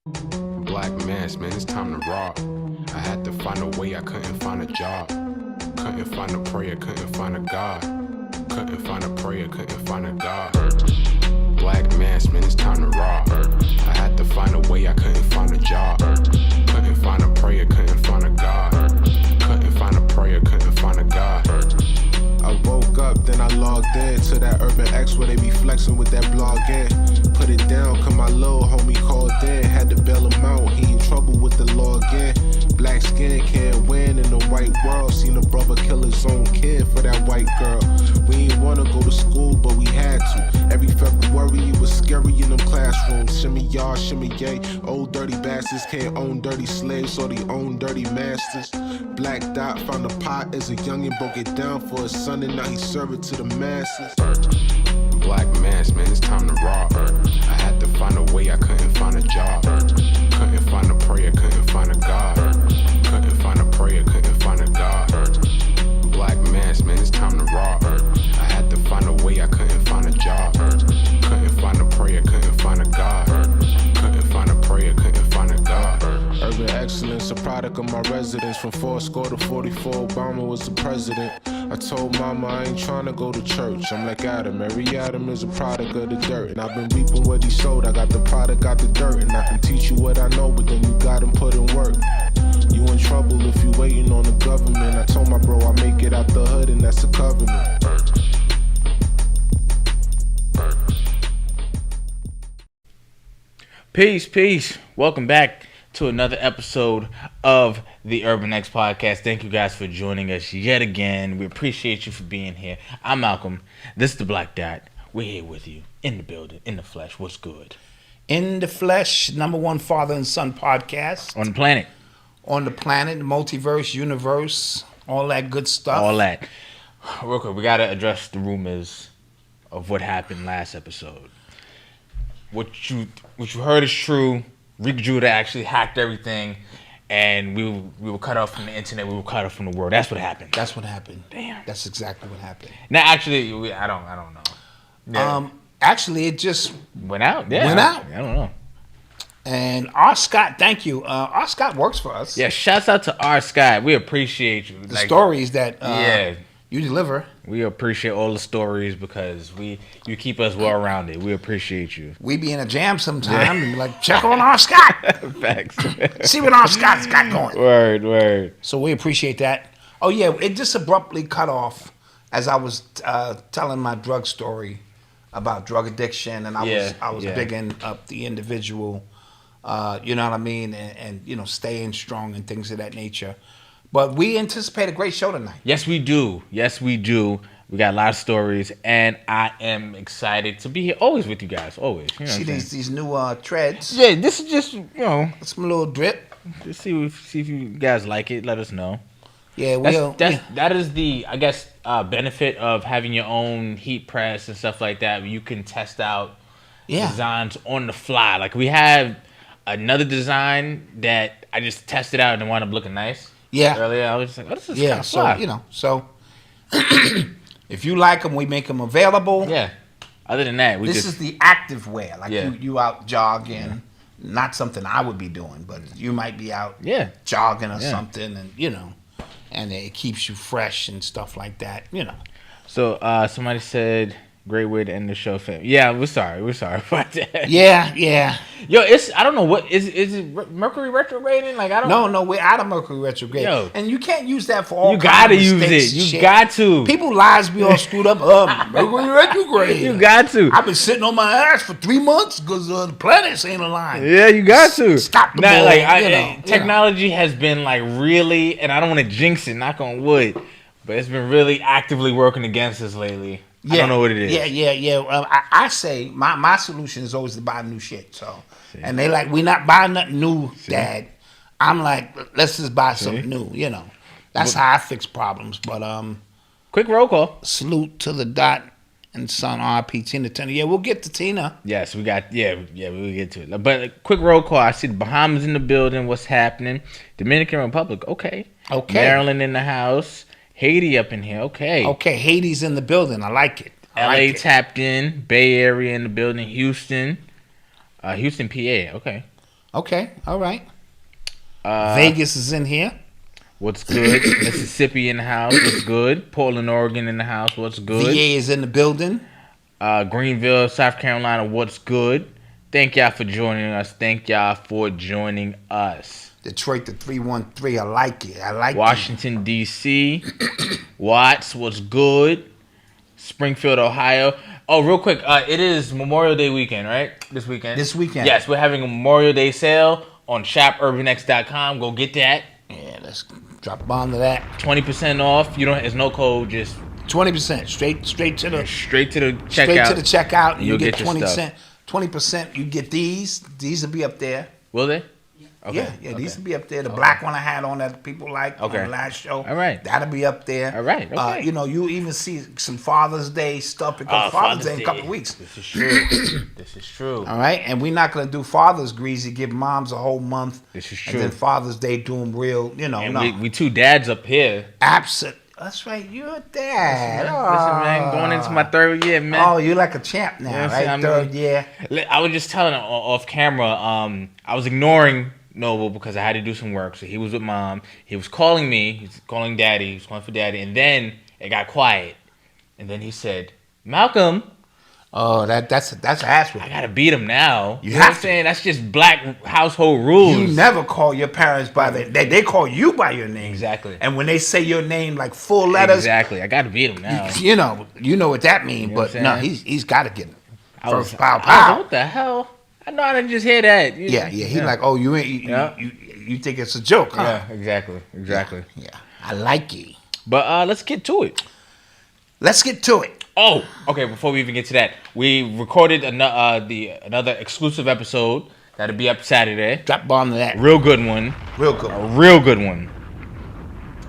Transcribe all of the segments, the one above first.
Black mass, man, it's time to rock. I had to find a way, I couldn't find a job. Couldn't find a prayer, couldn't find a God. Couldn't find a prayer, couldn't find a God. Black mass, man, it's time to rock. I had to find a way, I couldn't find a job. Couldn't find a prayer, couldn't find a God. Couldn't find a prayer, couldn't find a God. I woke up, then I logged in to that Urban X where they be flexing with that blog in. Put it down, cause my little homie called in. Had to bail him out, he in trouble with the law again. Black skin can't win in the white world. Seen a brother kill his own kid for that white girl. We ain't wanna go to school, but we had to. Every February it was scary in them classrooms. Shimmy y'all, shimmy yay. Old dirty bastards can't own dirty slaves, so they own dirty masters. Black Dot found a pot as a youngin', broke it down for his son, and now he serve it to the masses. Black mass, man, it's time to rock. I had to find a way, I couldn't find a job. Couldn't find a prayer, couldn't find a God. Couldn't find a prayer, couldn't find a God. Black mass, man, it's time to rock. I had to find a way, I couldn't find a job. Couldn't find a prayer, couldn't find a God. Couldn't find a prayer, couldn't find a God. Urban excellence, a product of my residence. From 4 to 44, Obama was the president. I told mama I ain't tryna go to church. I'm like Adam, every Adam is a product of the dirt. And I've been reaping what he sowed. I got the product, got the dirt. And I can teach you what I know, but then you gotta put in work. You in trouble if you waiting on the government. I told my bro I make it out the hood, and that's a covenant. Peace. Welcome back to another episode of the Urban X Podcast. Thank you guys for joining us yet again. We appreciate you for being here. I'm Malcolm. This is the Black Dot. We're here with you in the building, in the flesh. What's good? In the Flesh, #1 father and son podcast. On the planet. On the planet, the multiverse, universe, all that good stuff. All that. Real quick, we got to address the rumors of what happened last episode. What you heard is true. Rick Judah actually hacked everything, and we were cut off from the internet. We were cut off from the world. That's what happened. That's what happened. Damn. That's exactly what happened. Now, actually, I don't know. Yeah. Actually, it just went out. Yeah, went out. I don't know. And R. Scott, thank you. R. Scott works for us. Yeah, shouts out to R. Scott. We appreciate you. The stories that you deliver. We appreciate all the stories because you keep us well rounded. We appreciate you. We be in a jam sometime and be like, check on R. Scott. Facts. See what R. Scott's got going. Word. So we appreciate that. Oh yeah, it just abruptly cut off as I was telling my drug story about drug addiction, and I was bigging up the individual. You know what I mean, and you know, staying strong and things of that nature. But we anticipate a great show tonight. Yes, we do. We got a lot of stories, and I am excited to be here always with you guys. Always. You know see these new treads. Yeah, this is just some little drip. Just see if you guys like it. Let us know. Yeah, that is the benefit of having your own heat press and stuff like that. You can test out designs on the fly. Like we have another design that I just tested out and wound up looking nice. Yeah. Earlier, I was just like, oh, this is kind of fly. So if you like them, we make them available. Yeah. Other than that, this is the active wear. Like you out jogging. Yeah. Not something I would be doing, but you might be out jogging or something, and you know, and it keeps you fresh and stuff like that. You know. So somebody said, great way to end the show, fam. Yeah, we're sorry about that. Yeah. Yo, I don't know what is it Mercury retrograding? Like I don't. No, we're out of Mercury retrograde. Yo, and you can't use that for all. You gotta use it. You got to. People lives be all screwed up. Mercury retrograde. You got to. I've been sitting on my ass for 3 months because the planets ain't aligned. Yeah, you got to. Stop the ball. Technology has been like really, and I don't want to jinx it. Knock on wood, but it's been really actively working against us lately. I don't know what it is. Yeah. I say my solution is always to buy new shit. So, and they like, we not buying nothing new, Dad. I'm like, let's just buy something new. You know, that's how I fix problems. But quick roll call. Salute to the Dot and Son RP Tina Turner. Yeah, we'll get to Tina. Yes, we got. Yeah, we'll get to it. But quick roll call. I see the Bahamas in the building. What's happening? Dominican Republic. Okay. Maryland in the house. Haiti up in here, okay. Okay, Haiti's in the building. I like it. LA tapped in, Bay Area in the building, Houston, PA, okay. Okay, all right. Vegas is in here. What's good? Mississippi in the house. What's good? Portland, Oregon in the house. What's good? VA is in the building. Greenville, South Carolina. What's good? Thank y'all for joining us. Detroit, the 313. I like it. Washington, D.C. Watts. What's good? Springfield, Ohio. Oh, real quick. It is Memorial Day weekend, right? This weekend. Yes, we're having a Memorial Day sale on shopurbanx.com. Go get that. Yeah, let's drop a bomb to that. 20% off. There's no code. Just 20%. Straight to the checkout. Straight to the checkout. And you get 20%. 20%. You get these. These will be up there. Will they? Okay. Yeah. These will be up there. The black one I had on that people liked on the last show. All right. That'll be up there. All right. Okay. You even see some Father's Day stuff because Father's Day in a couple of weeks. This is true. This is true. All right. And we're not going to do Father's Greasy, give moms a whole month. This is true. And then Father's Day do them real, And we two dads up here. Absolutely. That's right. You're a dad. Listen, man, going into my third year, man. Oh, you're like a champ now, right? Third year. I was just telling him off camera, I was ignoring Noble because I had to do some work. So he was with mom. He was calling me. He's calling daddy. He was calling for daddy. And then it got quiet. And then he said, Malcolm. Oh, that's ass with I got to beat him now. You know what I'm saying? That's just black household rules. You never call your parents by they call you by your name. Exactly. And when they say your name like full letters. Exactly. I got to beat him now. You know what that means. But no, he's got to get him. First pow. What the hell? I know I didn't just hear that. He's like, oh, you think it's a joke, huh? Yeah, exactly. Yeah. I like it. But let's get to it. Oh, okay. Before we even get to that, we recorded another exclusive episode that'll be up Saturday. Drop bomb to that. Real good one. A real good one.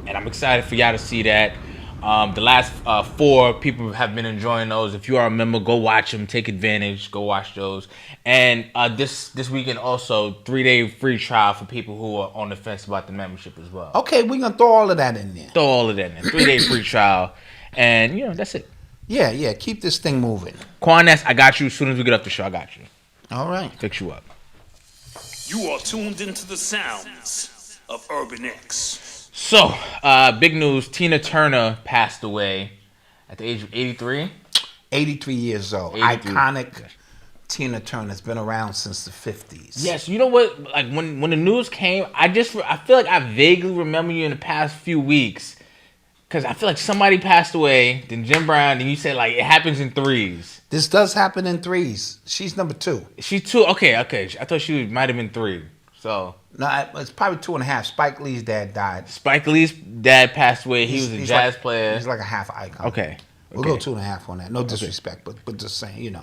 And I'm excited for y'all to see that. The last 4 people have been enjoying those. If you are a member, go watch them. Take advantage. Go watch those. And this weekend also 3-day free trial for people who are on the fence about the membership as well. Okay, we're gonna throw all of that in there. 3-day free trial, and that's it. Yeah. Keep this thing moving. Quaness, I got you. As soon as we get off the show, I got you. All right. Fix you up. You are tuned into the sounds of Urban X. So, big news. Tina Turner passed away at the age of 83. 83 years old. 83. Iconic Tina Turner's been around since the 50s. Yes, you know what? Like when the news came, I feel like I vaguely remember you in the past few weeks. Because I feel like somebody passed away, then Jim Brown, and you said like it happens in threes. This does happen in threes. She's number 2. She's 2? Okay. I thought she might have been 3. So no, it's probably 2.5. Spike Lee's dad died. Spike Lee's dad passed away. He was a jazz player. He's like a half icon. Okay. We'll go 2.5 on that. No disrespect, but just saying,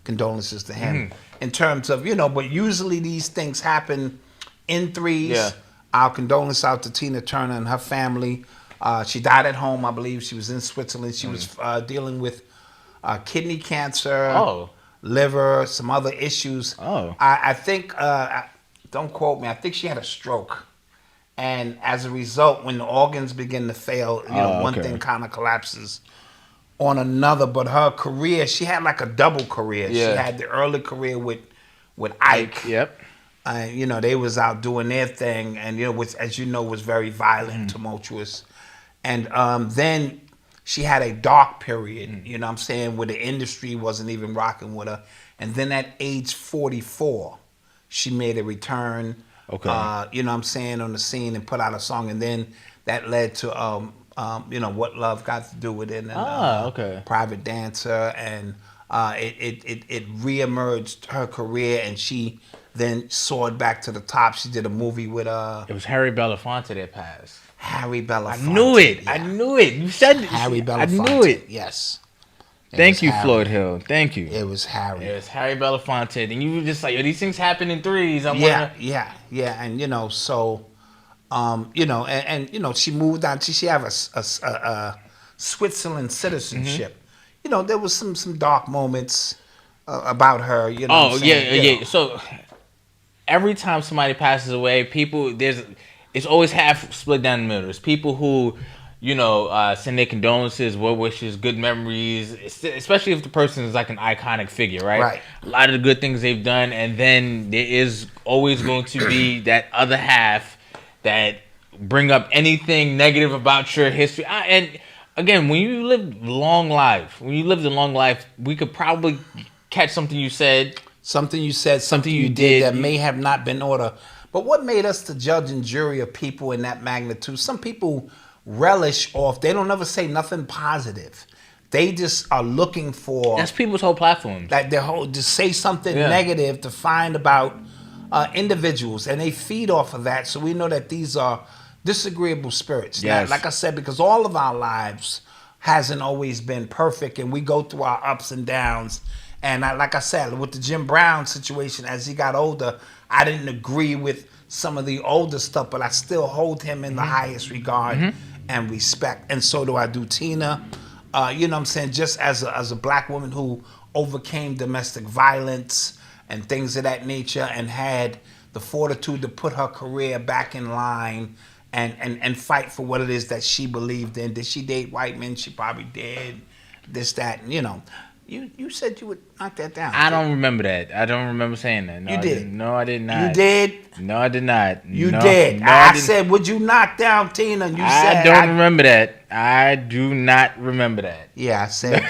condolences to him. In terms of, but usually these things happen in threes. Yeah. Our condolences out to Tina Turner and her family. She died at home, I believe. She was in Switzerland. She was dealing with kidney cancer, liver, some other issues. I think, don't quote me, I think she had a stroke. And as a result, when the organs begin to fail, one thing kind of collapses on another. But her career, she had like a double career. Yeah. She had the early career with Ike. Yep. They was out doing their thing, and which, as you know, was very violent, tumultuous. And then she had a dark period, where the industry wasn't even rocking with her. And then at age 44, she made a return, on the scene and put out a song. And then that led to, What Love Got to Do with It, and Private Dancer. And it reemerged her career, and she then soared back to the top. She did a movie with It was Harry Belafonte that passed. Harry Belafonte. I knew it. Yeah. I knew it. You said Harry Belafonte. I knew it. Yes. Thank you, Floyd Hill. Thank you. It was Harry. It was Harry Belafonte. And you were just like, these things happen in threes. Yeah. And she moved on. She have a Switzerland citizenship. There was some dark moments about her. Yeah. So every time somebody passes away, it's always half split down the middle. There's people who send their condolences, well wishes, good memories, especially if the person is like an iconic figure, right? Right. A lot of the good things they've done, and then there is always going to be that other half that bring up anything negative about your history. And again, when you live a long life, we could probably catch something you said, something you did that may have not been order. But what made us the judge and jury of people in that magnitude? Some people relish off. They don't ever say nothing positive. They just are looking for. That's people's whole platform. Like their whole, just say something negative to find about individuals, and they feed off of that. So we know that these are disagreeable spirits. Yes. Now, like I said, because all of our lives hasn't always been perfect, and we go through our ups and downs. And like I said, with the Jim Brown situation, as he got older, I didn't agree with some of the older stuff, but I still hold him in the highest regard and respect. And so do I do Tina. You know what I'm saying? Just as a black woman who overcame domestic violence and things of that nature and had the fortitude to put her career back in line and fight for what it is that she believed in. Did she date white men? She probably did. This, that, and, You said you would knock that down. I don't remember that. I don't remember saying that. No, you did. No, I did not. You did? No, I did not. You did. I said, would you knock down Tina? And you said, I don't remember that. I do not remember that. Yeah, I said,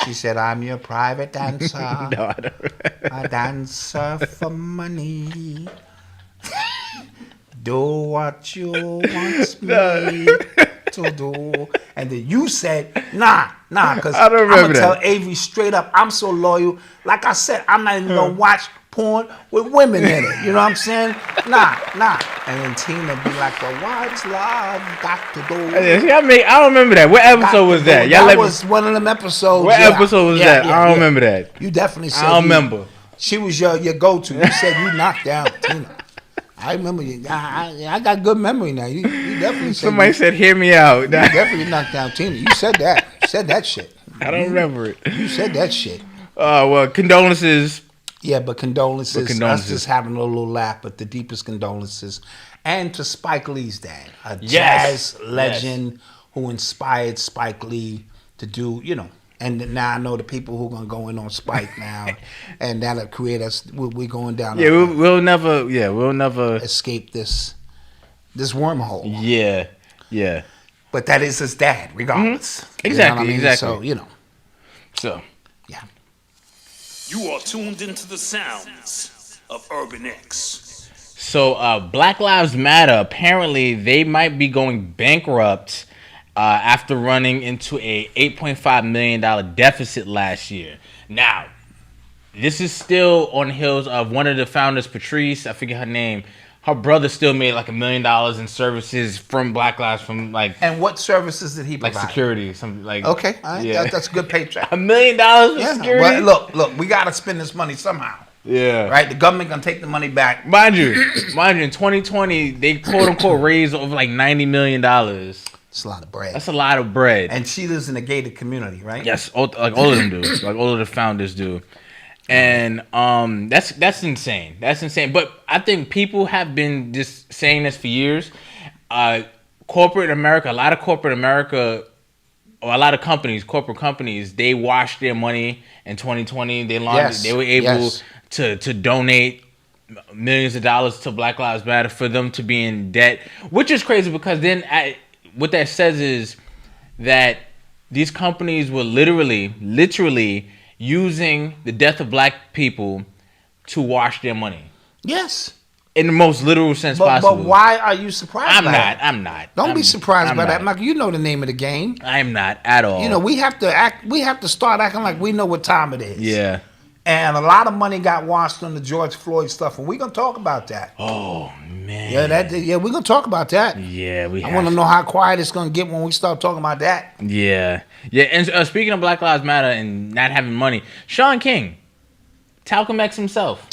she said, I'm your private dancer. No, I don't remember. A dancer for money. Do what you want me to do. And then you said, nah, because I'm going to tell Avery straight up, I'm so loyal. Like I said, I'm not even going to watch porn with women in it. You know what I'm saying? Nah. And then Tina be like, well, what's love got to do? See, I don't remember that. What episode was that? That was one of them episodes. What episode was that? I don't remember that. You definitely said I don't remember. She was your go-to. You said you knocked down Tina. I remember you. I got good memory now. You definitely said. Somebody said, "Hear me out." You definitely knocked down Tina. You said that. You said that shit. I don't remember it. You said that shit. Well, condolences. Yeah, but condolences. Us just having a little laugh, but the deepest condolences, and to Spike Lee's dad, a jazz legend who inspired Spike Lee to do, And now I know the people who are gonna go in on Spike now, and that'll create us. We're going down. Yeah, we'll never escape this wormhole. Yeah. But that is his dad, regardless. Exactly. Exactly. So. Yeah. You are tuned into the sounds of Urban X. So, Black Lives Matter. Apparently, they might be going bankrupt. After running into a $8.5 million deficit last year. Now, this is still on the heels of one of the founders, Patrice, I forget her name. Her brother still made like $1 million in services from Black Lives, from like. And what services did he provide? Like security, something like. Okay, all right. That's a good paycheck. $1 million for security. Well, look, we gotta spend this money somehow. Yeah. Right? The government gonna take the money back. Mind you, in 2020, they quote unquote raised over like $90 million. That's a lot of bread. That's a lot of bread. And she lives in a gated community, right? Yes, all of them do. Like all of the founders do. And that's insane. That's insane. But I think people have been just saying this for years. Corporate America, a lot of corporate companies, they washed their money in 2020. They were able to donate millions of dollars to Black Lives Matter for them to be in debt, which is crazy because then what that says is that these companies were literally using the death of black people to wash their money. Yes. In the most literal sense possible. But why are you surprised by that? I'm not. Don't be surprised by that, Michael. You know the name of the game. I'm not at all. We have to start acting like we know what time it is. Yeah. And a lot of money got washed on the George Floyd stuff, and we're gonna talk about that. Oh man. We're gonna talk about that. Yeah, I want to know how quiet it's gonna get when we start talking about that. Yeah. And speaking of Black Lives Matter and not having money, Sean King, Talcum X himself.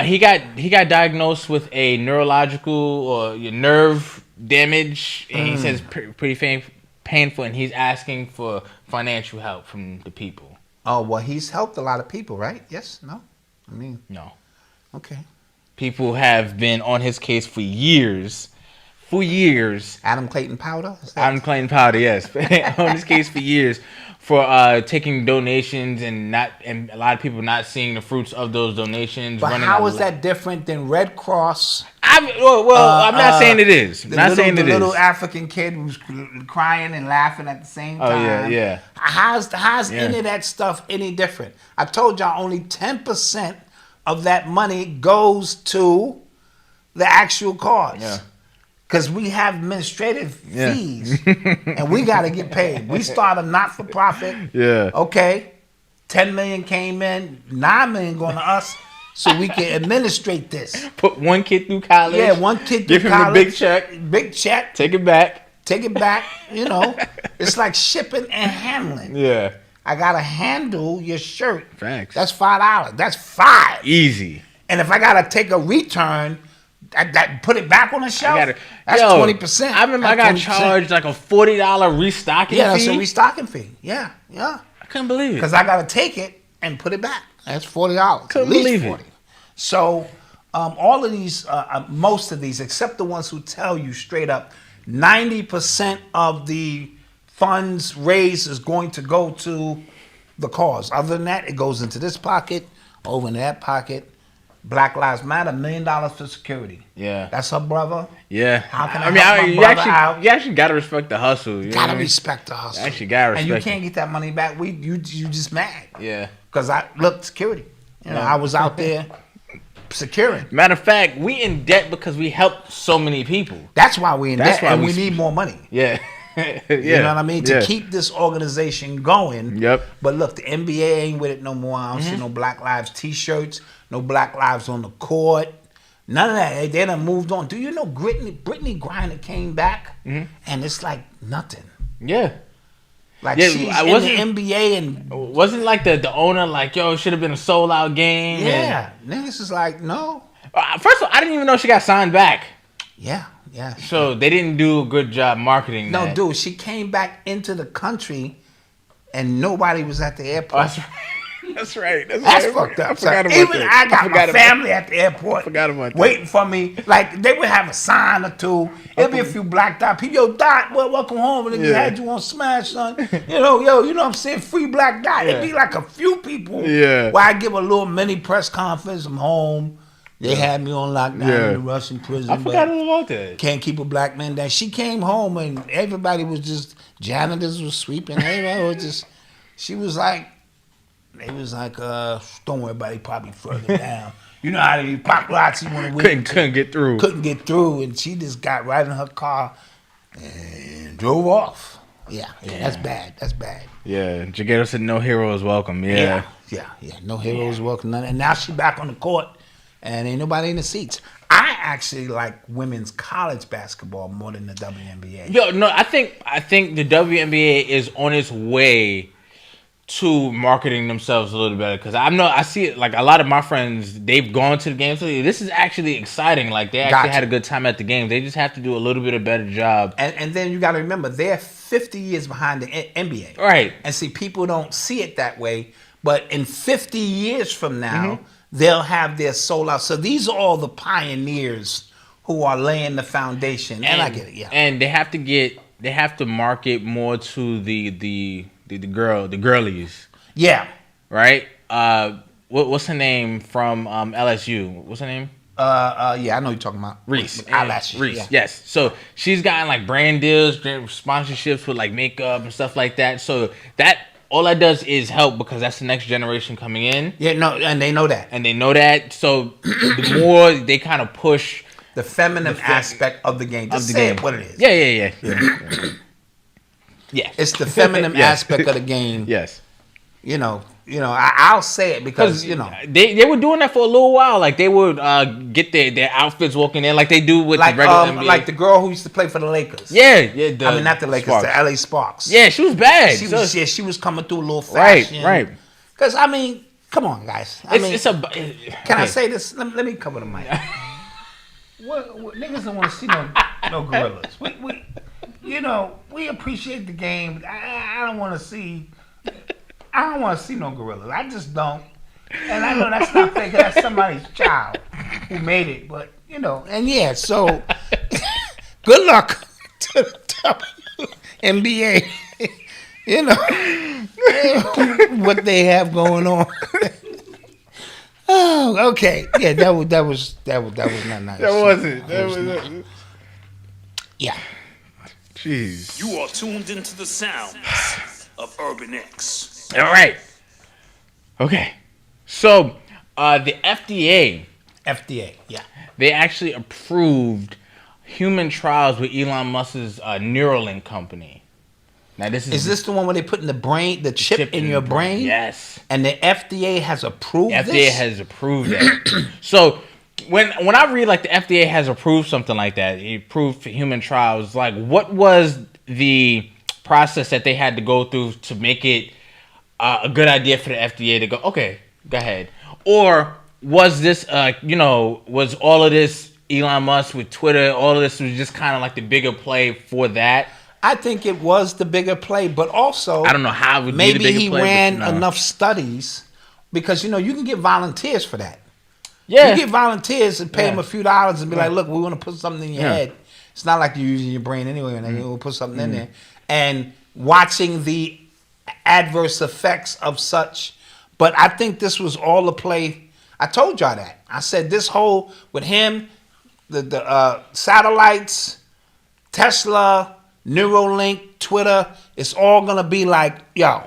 He got diagnosed with a neurological or nerve damage, and he says pretty painful, and he's asking for financial help from the people. Oh, well, he's helped a lot of people, right? Yes? No? No. Okay. People have been on his case for years, for years. Adam Clayton Powder? Adam Clayton Powder, yes. On this case for years for taking donations and a lot of people not seeing the fruits of those donations. But how is that different than Red Cross? I'm not saying it is. The little African kid who's crying and laughing at the same time. Oh, yeah. How's any of that stuff any different? I told y'all only 10% of that money goes to the actual cause. Yeah. Because we have administrative fees and we got to get paid. We start a not-for-profit. Yeah. Okay. 10 million came in, 9 million going to us so we can administrate this. Put one kid through college. Yeah, one kid through college. Give him a big check. Big check. Take it back. You know. It's like shipping and handling. Yeah. I got to handle your shirt. Facts. That's $5. That's $5. Easy. And if I got to take a return, that put it back on the shelf, that's 20%. I remember I got charged like a $40 restocking fee. Yeah, that's a restocking fee. Yeah. I couldn't believe it. Because I got to take it and put it back. That's $40. Couldn't at least believe 40. it. So all of these, most of these, except the ones who tell you straight up, 90% of the funds raised is going to go to the cause. Other than that, it goes into this pocket, over in that pocket. Black Lives Matter, $1 million for security. Yeah. That's her brother. Yeah. How can I help my brother out? You actually gotta respect the hustle. You gotta respect the hustle. You actually gotta respect. And you can't get that money back. You just mad. Yeah. Because security. I was out there securing. Matter of fact, we in debt because we helped so many people. That's why we in debt, and we need more money. Yeah. You know what I mean? To keep this organization going. Yep. But look, the NBA ain't with it no more. I don't see no Black Lives t-shirts, no Black Lives on the court. None of that. They done moved on. Do you know Brittany Griner came back and it's like nothing. Yeah. Like she's in the NBA and wasn't like the owner like, yo, it should have been a sold out game. Yeah. Niggas is like, no. First of all, I didn't even know she got signed back. Yeah. So they didn't do a good job marketing that. No, dude, she came back into the country and nobody was at the airport. That's right. That's fucked up. I got my family at the airport waiting for me. Like, they would have a sign or two. There'd be a few Black Dot people. Yo, Dot, well, welcome home. And they had you on Smash, son. You know what I'm saying? Free Black Dot. It'd be like a few people where I give a little mini press conference. I'm home. They had me on lockdown in the Russian prison. I forgot all about that. Can't keep a black man down. She came home and everybody was just, janitors was sweeping. Everybody was just, she was like, they was like, don't worry about it, probably further down. You know how the paparazzi want to win. Couldn't get through. Couldn't get through, and she just got right in her car and drove off. Yeah. That's bad. Yeah, Jagero said no heroes welcome. Yeah. No heroes welcome. And now she back on the court, and ain't nobody in the seats. I actually like women's college basketball more than the WNBA. Yo, no, I think the WNBA is on its way to marketing themselves a little better, because I see it, like a lot of my friends, they've gone to the games. This is actually exciting. Like they actually had a good time at the games. They just have to do a little bit of better job. And then you got to remember, they're 50 years behind the NBA. Right. And see, people don't see it that way, but in 50 years from now, they'll have their soul out. So these are all the pioneers who are laying the foundation. And I get it, And they have to market more to the girlies. Yeah. Right? What's her name from LSU? What's her name? Yeah, I know you're talking about. Reese. Eyelashes. Reese, yes. So she's gotten like brand deals, sponsorships with like makeup and stuff like that. So that all that does is help, because that's the next generation coming in. Yeah, no, and they know that. So the more they kind of push the feminine aspect of the game. Just say it what it is. Yeah. Yeah. It's the feminine aspect of the game. Yes. I'll say it because, They were doing that for a little while. Like, they would get their outfits walking in like they do with the regular NBA. Like the girl who used to play for the Lakers. Yeah. Not the Lakers, Sparks. the LA Sparks. Yeah, she was bad. She was coming through a little fashion. Right. Because, come on, guys. Can I say this? Let me cover the mic. Niggas don't want to see no gorillas. We appreciate the game. But I don't want to see. I don't want to see no gorillas. I just don't. And I know that's not fair, 'cause that's somebody's child who made it. But so Good luck to the WNBA. You know what they have going on. Oh, okay. Yeah, that was not nice. That wasn't. That was. Yeah. Jeez. You are tuned into the sounds of Urban X. All right. Okay. So, the FDA, yeah. they actually approved human trials with Elon Musk's Neuralink company. Now, Is this the one where they put in the chip in your brain? Yes. And the FDA has approved this? FDA has approved that. So, when I read like the FDA has approved something like that, it approved for human trials, like what was the process that they had to go through to make it a good idea for the FDA to go, okay, go ahead? Or was this, was all of this Elon Musk with Twitter, all of this was just kind of like the bigger play for that? I think it was the bigger play, but also I don't know how it would maybe be the bigger he play, ran but, enough studies because you can get volunteers for that. Yeah, you get volunteers and pay them a few dollars and be like, look, we want to put something in your head. It's not like you're using your brain anyway, and then we'll put something in there. And watching the adverse effects of such, but I think this was all a play. I told y'all that. I said this whole with him, the satellites, Tesla, Neuralink, Twitter, it's all gonna be like, yo.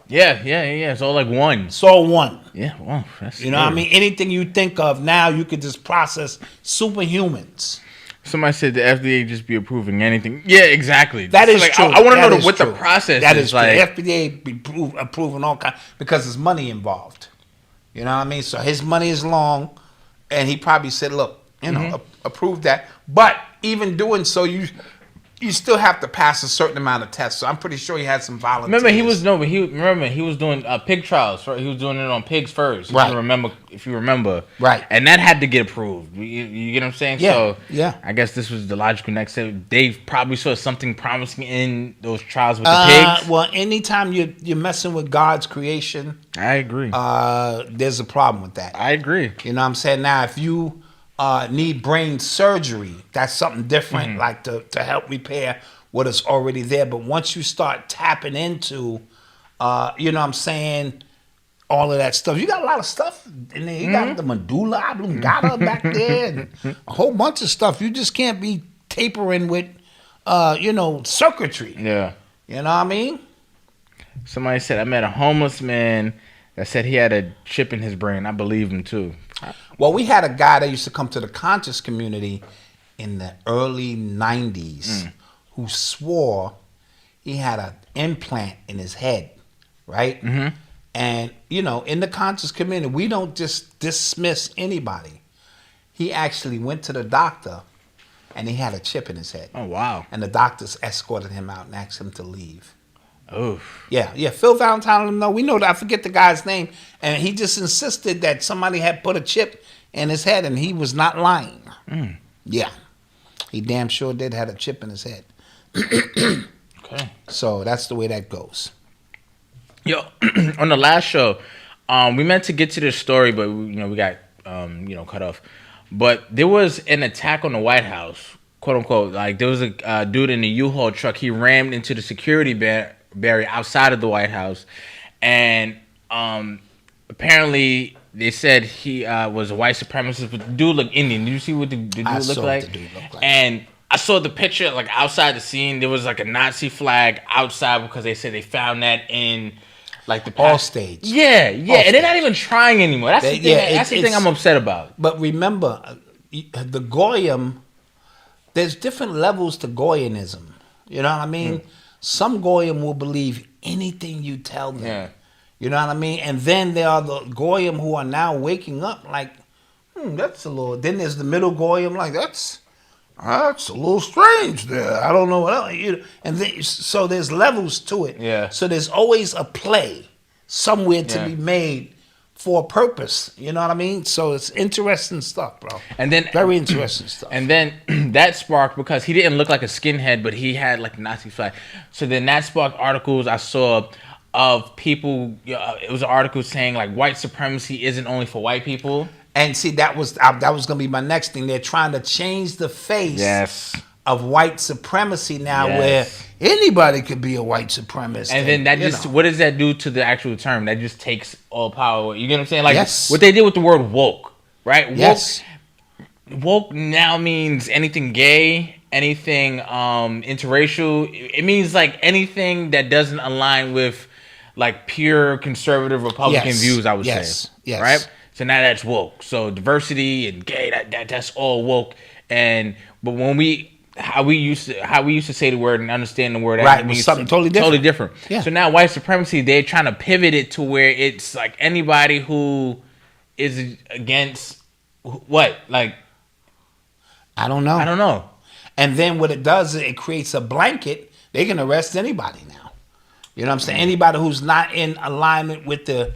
Yeah. It's all like one. It's all one. Yeah, well, that's what I mean? Anything you think of now, you could just process superhumans. Somebody said the FDA just be approving anything. Yeah, exactly. That is true. I want to know what true. the process that is true. like. The FDA be approving all kinds because there's money involved. You know what I mean? So his money is long, and he probably said, look, approve that. But even doing so, you still have to pass a certain amount of tests. So I'm pretty sure he had some volunteers. Remember, he was doing pig trials. Right? He was doing it on pigs first. Right. If you remember. Right. And that had to get approved. You get what I'm saying? Yeah. So yeah. I guess this was the logical next step. They probably saw something promising in those trials with the pigs. Well, anytime you're messing with God's creation, I agree. There's a problem with that. I agree. You know what I'm saying? Now, if you need brain surgery, that's something different, like to help repair what is already there. But once you start tapping into, you know what I'm saying, all of that stuff, you got a lot of stuff in there. You got the medulla oblongata back there, and a whole bunch of stuff. You just can't be tapering with, circuitry. Yeah. You know what I mean? Somebody said, I met a homeless man that said he had a chip in his brain. I believe him, too. Well, we had a guy that used to come to the conscious community in the early 90s who swore he had an implant in his head, right? Mm-hmm. And, in the conscious community, we don't just dismiss anybody. He actually went to the doctor and he had a chip in his head. Oh, wow. And the doctors escorted him out and asked him to leave. Oh. Yeah. Phil Valentine let him know. We know that. I forget the guy's name. And he just insisted that somebody had put a chip in his head and he was not lying. Yeah. He damn sure did have a chip in his head. Okay. So that's the way that goes. Yo, on the last show, we meant to get to this story, but we got cut off. But there was an attack on the White House, quote unquote. Like there was a dude in a U-Haul truck. He rammed into the security barrier outside of the White House, and apparently they said he was a white supremacist, but the dude looked Indian. Did you see what the dude looked like? The dude looked like? And I saw the picture, like outside the scene, there was like a Nazi flag outside because they said they found that in like the all stage. Yeah, and they're not even trying anymore. That's the thing. That's the thing I'm upset about. But remember, the Goyim, there's different levels to Goyinism. You know what I mean? Some Goyim will believe anything you tell them. Yeah. You know what I mean? And then there are the Goyim who are now waking up like, that's a little. Then there's the middle Goyim like, that's a little strange there. I don't know what else. And then, so there's levels to it. Yeah. So there's always a play somewhere to be made for a purpose. You know what I mean? So it's interesting stuff, bro. And then very interesting stuff. And then that sparked, because he didn't look like a skinhead, but he had like a Nazi flag. So then that sparked articles I saw of people. It was an article saying like white supremacy isn't only for white people. And see, that was gonna be my next thing. They're trying to change the face of white supremacy now, Yes. where anybody could be a white supremacist. And then that just, what does that do to the actual term? That just takes all power away. You get what I'm saying? Like Yes. what they did with the word woke, right? Yes. Woke now means anything gay, anything interracial. It means like anything that doesn't align with like pure conservative Republican Yes. views, I would Yes. say. Yes. Right? So now that's woke. So diversity and gay, that's all woke. But when how we used to say the word and understand the word, Right, it was something totally different. Totally different. Yeah. So now white supremacy, they're trying to pivot it to where it's like anybody who is against what? Like I don't know. I don't know. And then what it does is it creates a blanket. They can arrest anybody now. You know what I'm saying? Anybody who's not in alignment with the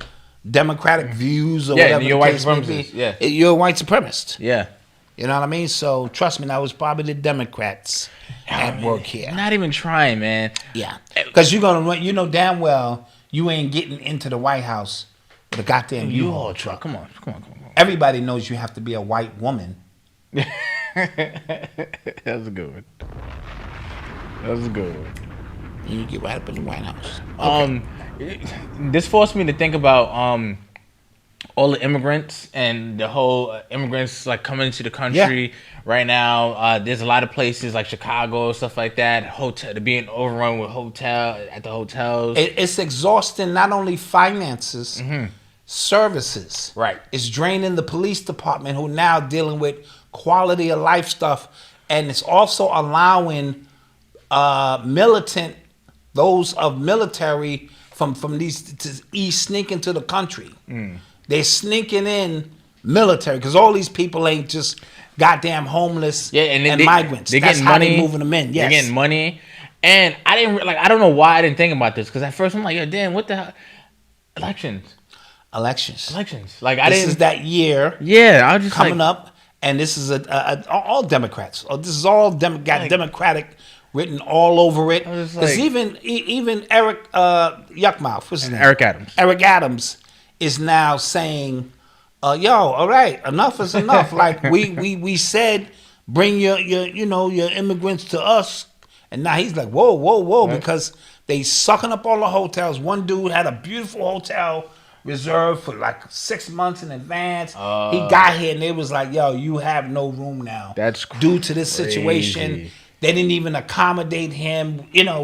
democratic views or whatever you're the white case may be, supremacist. Yeah. you're a white supremacist. Yeah. You know what I mean? So trust me, that was probably the Democrats at work here. Not even trying, man. Yeah, because you're gonna run. You know damn well you ain't getting into the White House with a goddamn U-Haul truck. Come on. Everybody knows you have to be a white woman. That was a good one. And you get right up in the White House. This forced me to think about all the immigrants and the whole immigrants like coming into the country right now. There's a lot of places like Chicago, stuff like that. They're being overrun with hotels. It's exhausting not only finances, services. Right. It's draining the police department who now dealing with quality of life stuff, and it's also allowing those of military from these to sneak into the country. They're sneaking in military because all these people ain't just goddamn homeless and migrants. They're That's getting how money. they moving them in. Yes. They're getting money. And I don't know why I didn't think about this because at first I'm like, yo, damn, what the hell? Elections. Like This is that year. Yeah, I was just coming up, and this is all Democrats. This is all got Democratic written all over it. Because even Eric Yuckmouth, what's his name? Eric Adams is now saying, "Yo, all right, enough is enough. Like we said, bring your immigrants to us." And now he's like, whoa, right. Because they sucking up all the hotels. One dude had a beautiful hotel reserved for like 6 months in advance. He got here and they was like, yo, you have no room now. That's due to this situation. They didn't even accommodate him,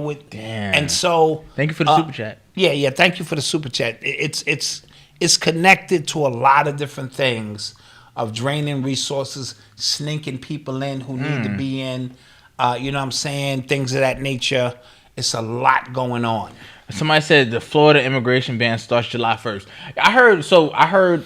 with damn. And so thank you for the super chat. Yeah, thank you for the super chat. It's connected to a lot of different things of draining resources, sneaking people in who need to be in. You know what I'm saying? Things of that nature. It's a lot going on. Somebody said the Florida immigration ban starts July 1st. I heard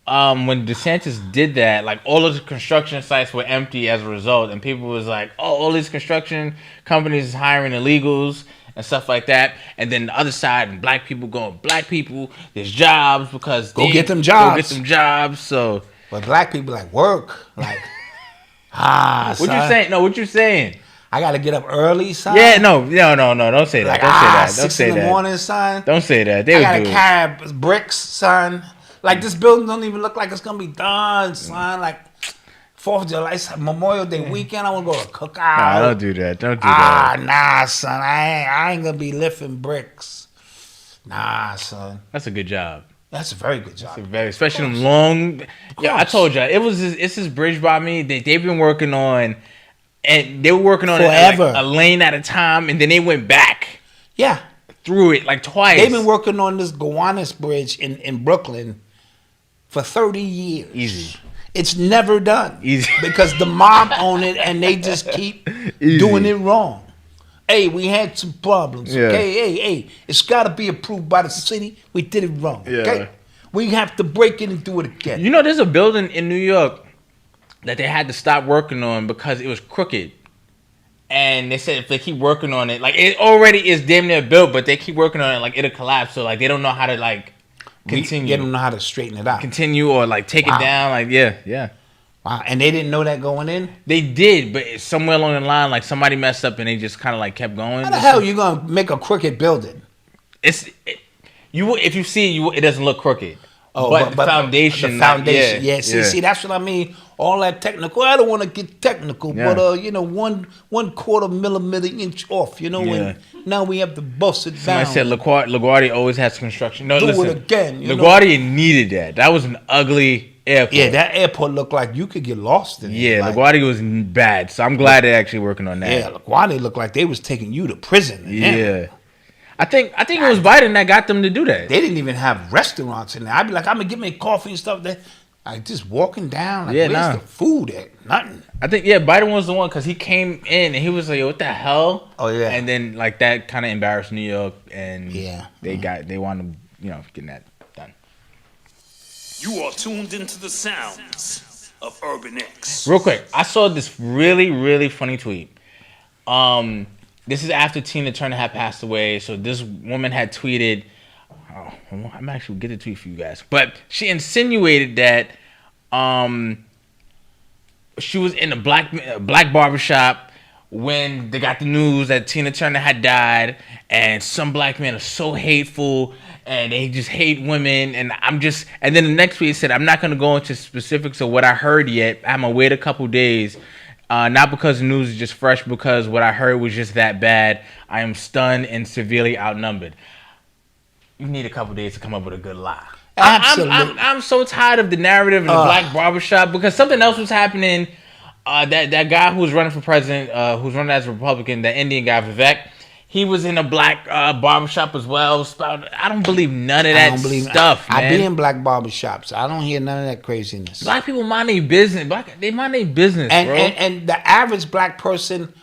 when DeSantis did that, like all of the construction sites were empty as a result, and people was like, "Oh, all these construction companies is hiring illegals and stuff like that." And then the other side, and black people going, "Black people, there's jobs because go get them jobs. So, but black people like work, like what you saying? No, what you saying? I gotta get up early, son. Yeah, no, don't say that. Like, don't say that. Don't 6 say in the that. morning, son. Don't say that. I gotta carry bricks, son. Like this building don't even look like it's gonna be done, son. Like 4th of July, it's Memorial Day weekend. I wanna go to a cookout. Nah, don't do that. Don't do that. Nah, son. I ain't gonna be lifting bricks. Nah, son. That's a good job. That's a very good job. Especially them long. Yeah, I told you it's this bridge by me. They've been working on, and they were working on forever. It like a lane at a time, and then they went back. Yeah, through it like twice. They've been working on this Gowanus Bridge in Brooklyn for 30 years. Easy. It's never done. Easy. Because the mob own it and they just keep doing it wrong. Hey, we had some problems. Yeah. Okay, hey, it's got to be approved by the city. We did it wrong. Yeah. Okay, we have to break it and do it again. You know, there's a building in New York that they had to stop working on because it was crooked. And they said if they keep working on it, like it already is damn near built, but they keep working on it, like it'll collapse. So like they don't know how to like continue. They don't know how to straighten it out. Continue or like take it down. Like yeah. Wow, and they didn't know that going in? They did, but somewhere along the line, like somebody messed up and they just kind of like kept going. How the hell are you gonna make a crooked building? If you see it, it doesn't look crooked. Oh, but the foundation. Yeah. See, that's what I mean. all that technical. I don't want to get technical, Yeah. but you know, 1/4 millimeter inch off. You know, Yeah. and now we have to bust it Somebody down. said LaGuardia always has construction. No, Do listen. it again. You know? LaGuardia needed that. That was an ugly airport. Yeah, that airport looked like you could get lost in it. Yeah, like, LaGuardia was bad. So I'm glad they're actually working on that. Yeah, LaGuardia looked like they was taking you to prison. Yeah. I think it was Biden that got them to do that. They didn't even have restaurants in there. I'd be like, I'm gonna get me coffee and stuff. There, like just walking down. Like, Yeah, where's nah. the food at? Nothing. I think Biden was the one because he came in and he was like, "What the hell?" Oh, yeah. And then like that kind of embarrassed New York, and Yeah. they wanted getting that done. You are tuned into the sounds of Urban X. Real quick, I saw this really, really funny tweet. This is after Tina Turner had passed away. So this woman had tweeted, I'm actually gonna get the tweet for you guys. But she insinuated that she was in a black barbershop when they got the news that Tina Turner had died, and some black men are so hateful and they just hate women, and then the next tweet said, I'm not gonna go into specifics of what I heard yet. I'm gonna wait a couple days. Not because the news is just fresh, because what I heard was just that bad. I am stunned and severely outnumbered. You need a couple days to come up with a good lie. Absolutely. I'm so tired of the narrative of the black barbershop, because something else was happening. That guy who was running for president, who's running as a Republican, the Indian guy, Vivek, he was in a black barbershop as well. I don't believe none of that stuff, man. I be in black barbershops. I don't hear none of that craziness. Black people mind their business. They mind their business, bro. And the average black person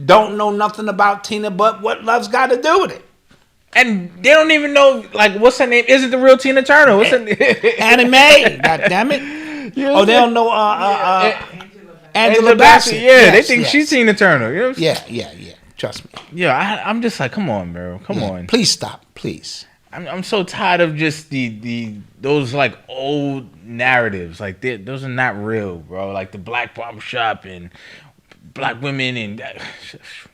don't know nothing about Tina but what love's got to do with it. And they don't even know, like, what's her name? Isn't the real Tina Turner? What's her name? Anime. God damn it. You know Oh, they don't know Angela Bassett. Yeah, Yes, they think yes. she's Tina Turner. You know what I'm saying? Yeah. Trust me. Yeah, I'm just like, come on, bro. Come on. Please stop. Please. I'm so tired of just those like old narratives. Like those are not real, bro. Like the black barbershop and black women and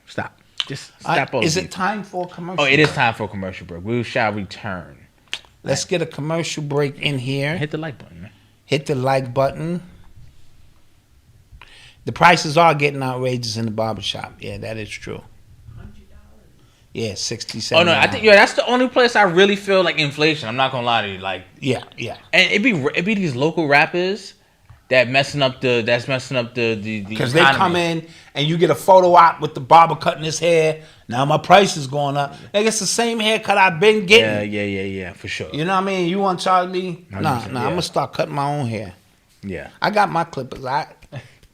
stop. Just stop. Is it time for a commercial? Oh, it is time for a commercial break. We shall return. Let's get a commercial break in here. Hit the like button, man. Hit the like button. The prices are getting outrageous in the barbershop. Yeah, that is true. Yeah, 67. Oh no, I think that's the only place I really feel like inflation. I'm not gonna lie to you, like yeah. And it be these local rappers that's messing up the because they come in and you get a photo op with the barber cutting his hair. Now my price is going up. Like it's the same haircut I've been getting. Yeah, for sure. You know what I mean? You want to charge me? Nah. Yeah. I'm gonna start cutting my own hair. Yeah, I got my clippers.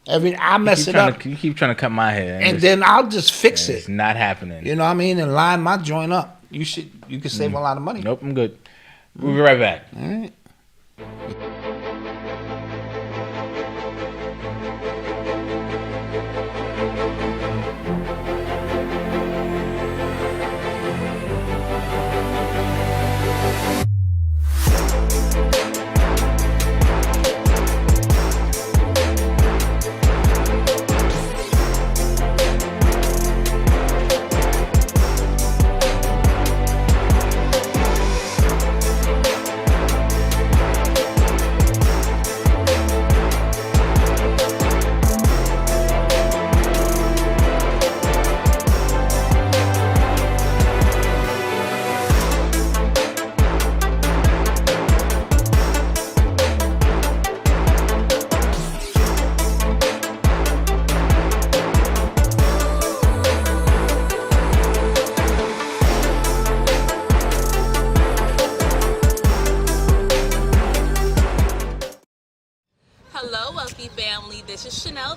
I mess it up. You keep trying to cut my hair, and then I'll just fix it's it. not happening. You know what I mean? And line my joint up. You can save a lot of money. Nope, I'm good. We'll be right back. All right.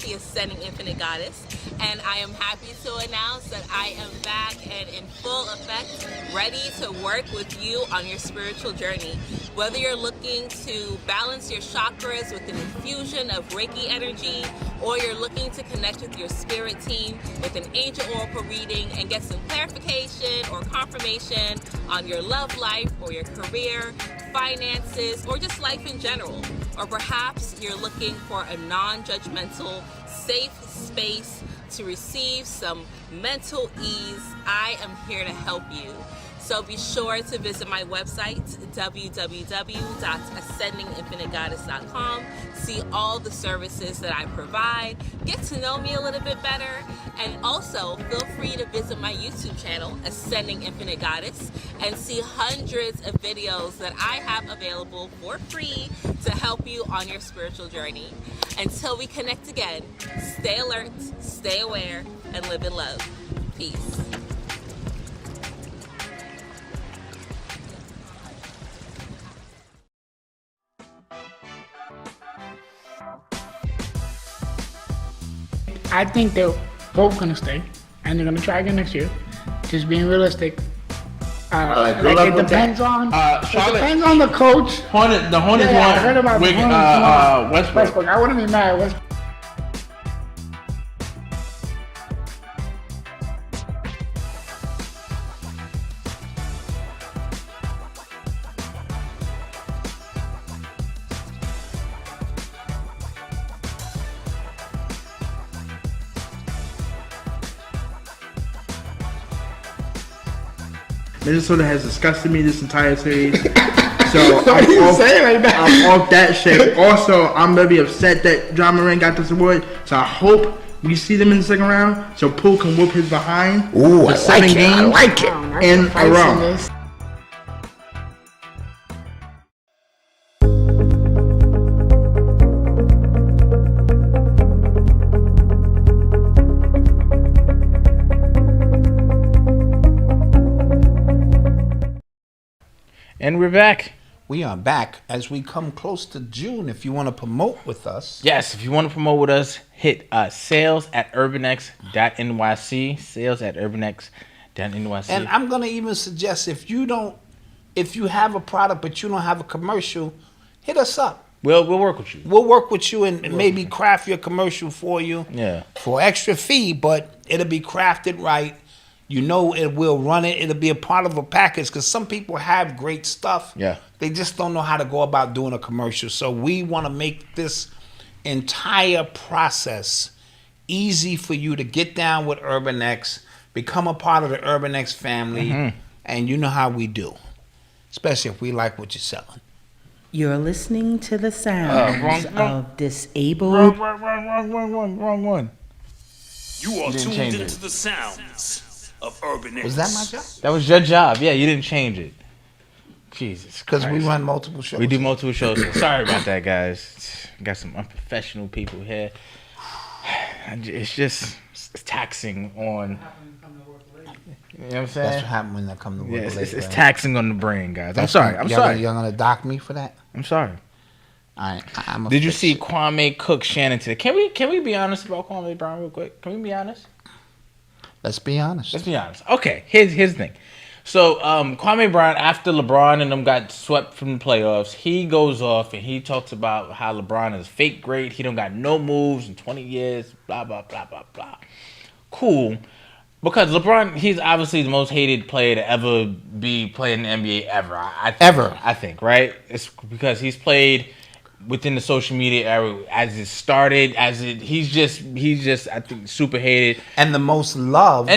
the Ascending Infinite Goddess, and I am happy to announce that I am back and in full effect, ready to work with you on your spiritual journey. Whether you're looking to balance your chakras with an infusion of Reiki energy, or you're looking to connect with your spirit team with an angel oracle reading and get some clarification or confirmation on your love life or your career, finances, or just life in general. Or perhaps you're looking for a non-judgmental, safe space to receive some mental ease, I am here to help you. So be sure to visit my website, www.ascendinginfinitegoddess.com. See all the services that I provide. Get to know me a little bit better. And also, feel free to visit my YouTube channel, Ascending Infinite Goddess, and see hundreds of videos that I have available for free to help you on your spiritual journey. Until we connect again, stay alert, stay aware, and live in love. Peace. I think they're both going to stay, and they're going to try again next year. Just being realistic. It depends on the coach. The Hornets I heard about the Hornets. Westbrook. I wouldn't be mad at Westbrook. Minnesota has disgusted me this entire series. So I'm off that shit. Also, I'm gonna be upset that John Moran got this award. So I hope we see them in the second round. So Poole can whoop his behind for 7 games I like it. in a row. And we're back. We are back as we come close to June. If you want to promote with us. Yes, if you want to promote with us, hit sales@urbanx.nyc. Sales@urbanx.nyc. And I'm going to even suggest if you have a product but you don't have a commercial, hit us up. We'll work with you. We'll work with you and maybe craft your commercial for you. Yeah. For extra fee, but it'll be crafted right. You know it will run it. It'll be a part of a package because some people have great stuff. Yeah. They just don't know how to go about doing a commercial. So we want to make this entire process easy for you to get down with Urban X, become a part of the Urban X family, and you know how we do, especially if we like what you're selling. You're listening to the sounds of disabled. Wrong one. You are didn't tuned change into it. the sounds of Urban X. Was that my job? That was your job. Yeah, you didn't change it. Jesus Because Christ. we run multiple shows. We do multiple shows. Sorry about that, guys. Got some unprofessional people here. It's just taxing on. You know what I'm saying? That's what happened when I come to work Yeah, late. it's right? taxing on the brain, guys. I'm sorry. I'm sorry. Y'all gonna dock me for that? I'm sorry. All right. Did you see Kwame Cook Shannon today? Can we be honest about Kwame Brown real quick? Can we be honest? Let's be honest. Let's be honest. Okay, here's the thing. So Kwame Brown, after LeBron and them got swept from the playoffs, he goes off and he talks about how LeBron is fake great. He don't got no moves in 20 years. Blah blah blah blah blah. Cool, because LeBron, he's obviously the most hated player to ever be playing in the NBA ever. I think, right? It's because he's played within the social media era as it started, he's just I think super hated. And the most loved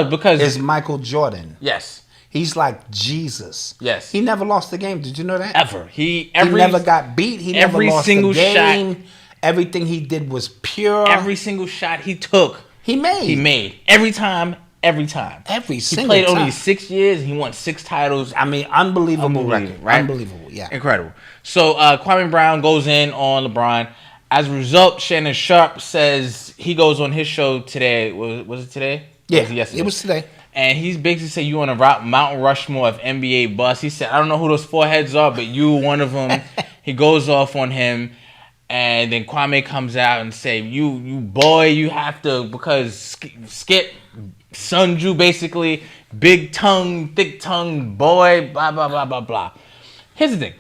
because is Michael Jordan. Yes. He's like Jesus. Yes. He never lost a game. Did you know that? Ever. He never got beat. He never lost single a game. shot. Everything he did was pure. Every single shot he took, he made. Every time. Every single time. He played time. only 6 years. He won 6 titles. I mean, unbelievable record. Right? Unbelievable, yeah. Incredible. So Kwame Brown goes in on LeBron. As a result, Shannon Sharp says he goes on his show today. Was it today? Yeah, or was it yesterday? It was today. And he's basically said you on a Mount Rushmore of NBA busts. He said, I don't know who those 4 heads are, but you one of them. He goes off on him. And then Kwame comes out and say, you boy, you have to, because Skip sunned you basically, big tongue, thick tongue, boy, blah, blah, blah, blah, blah. Here's the thing.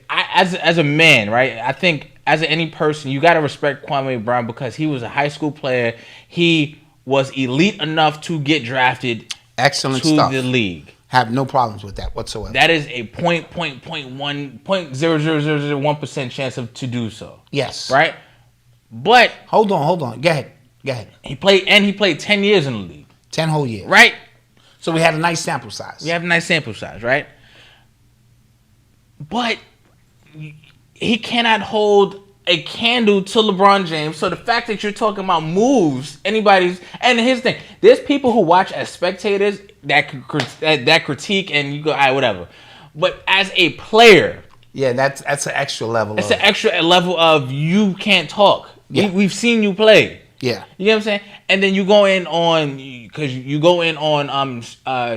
As a man, right, I think as any person, you got to respect Kwame Brown because he was a high school player. He was elite enough to get drafted Excellent to stuff. the league. Have no problems with that whatsoever. That is a 0.0001% chance to do so. Yes. Right? But hold on. Go ahead. He played 10 years in the league. 10 whole years. Right? So we had a nice sample size. We have a nice sample size, right? But he cannot hold a candle to LeBron James. So the fact that you're talking about moves, and here's the thing: there's people who watch as spectators that critique, and you go, all right, whatever. But as a player, yeah, that's an extra level. It's an extra level of you can't talk. Yeah. We've seen you play. Yeah, you know what I'm saying. And then you go in on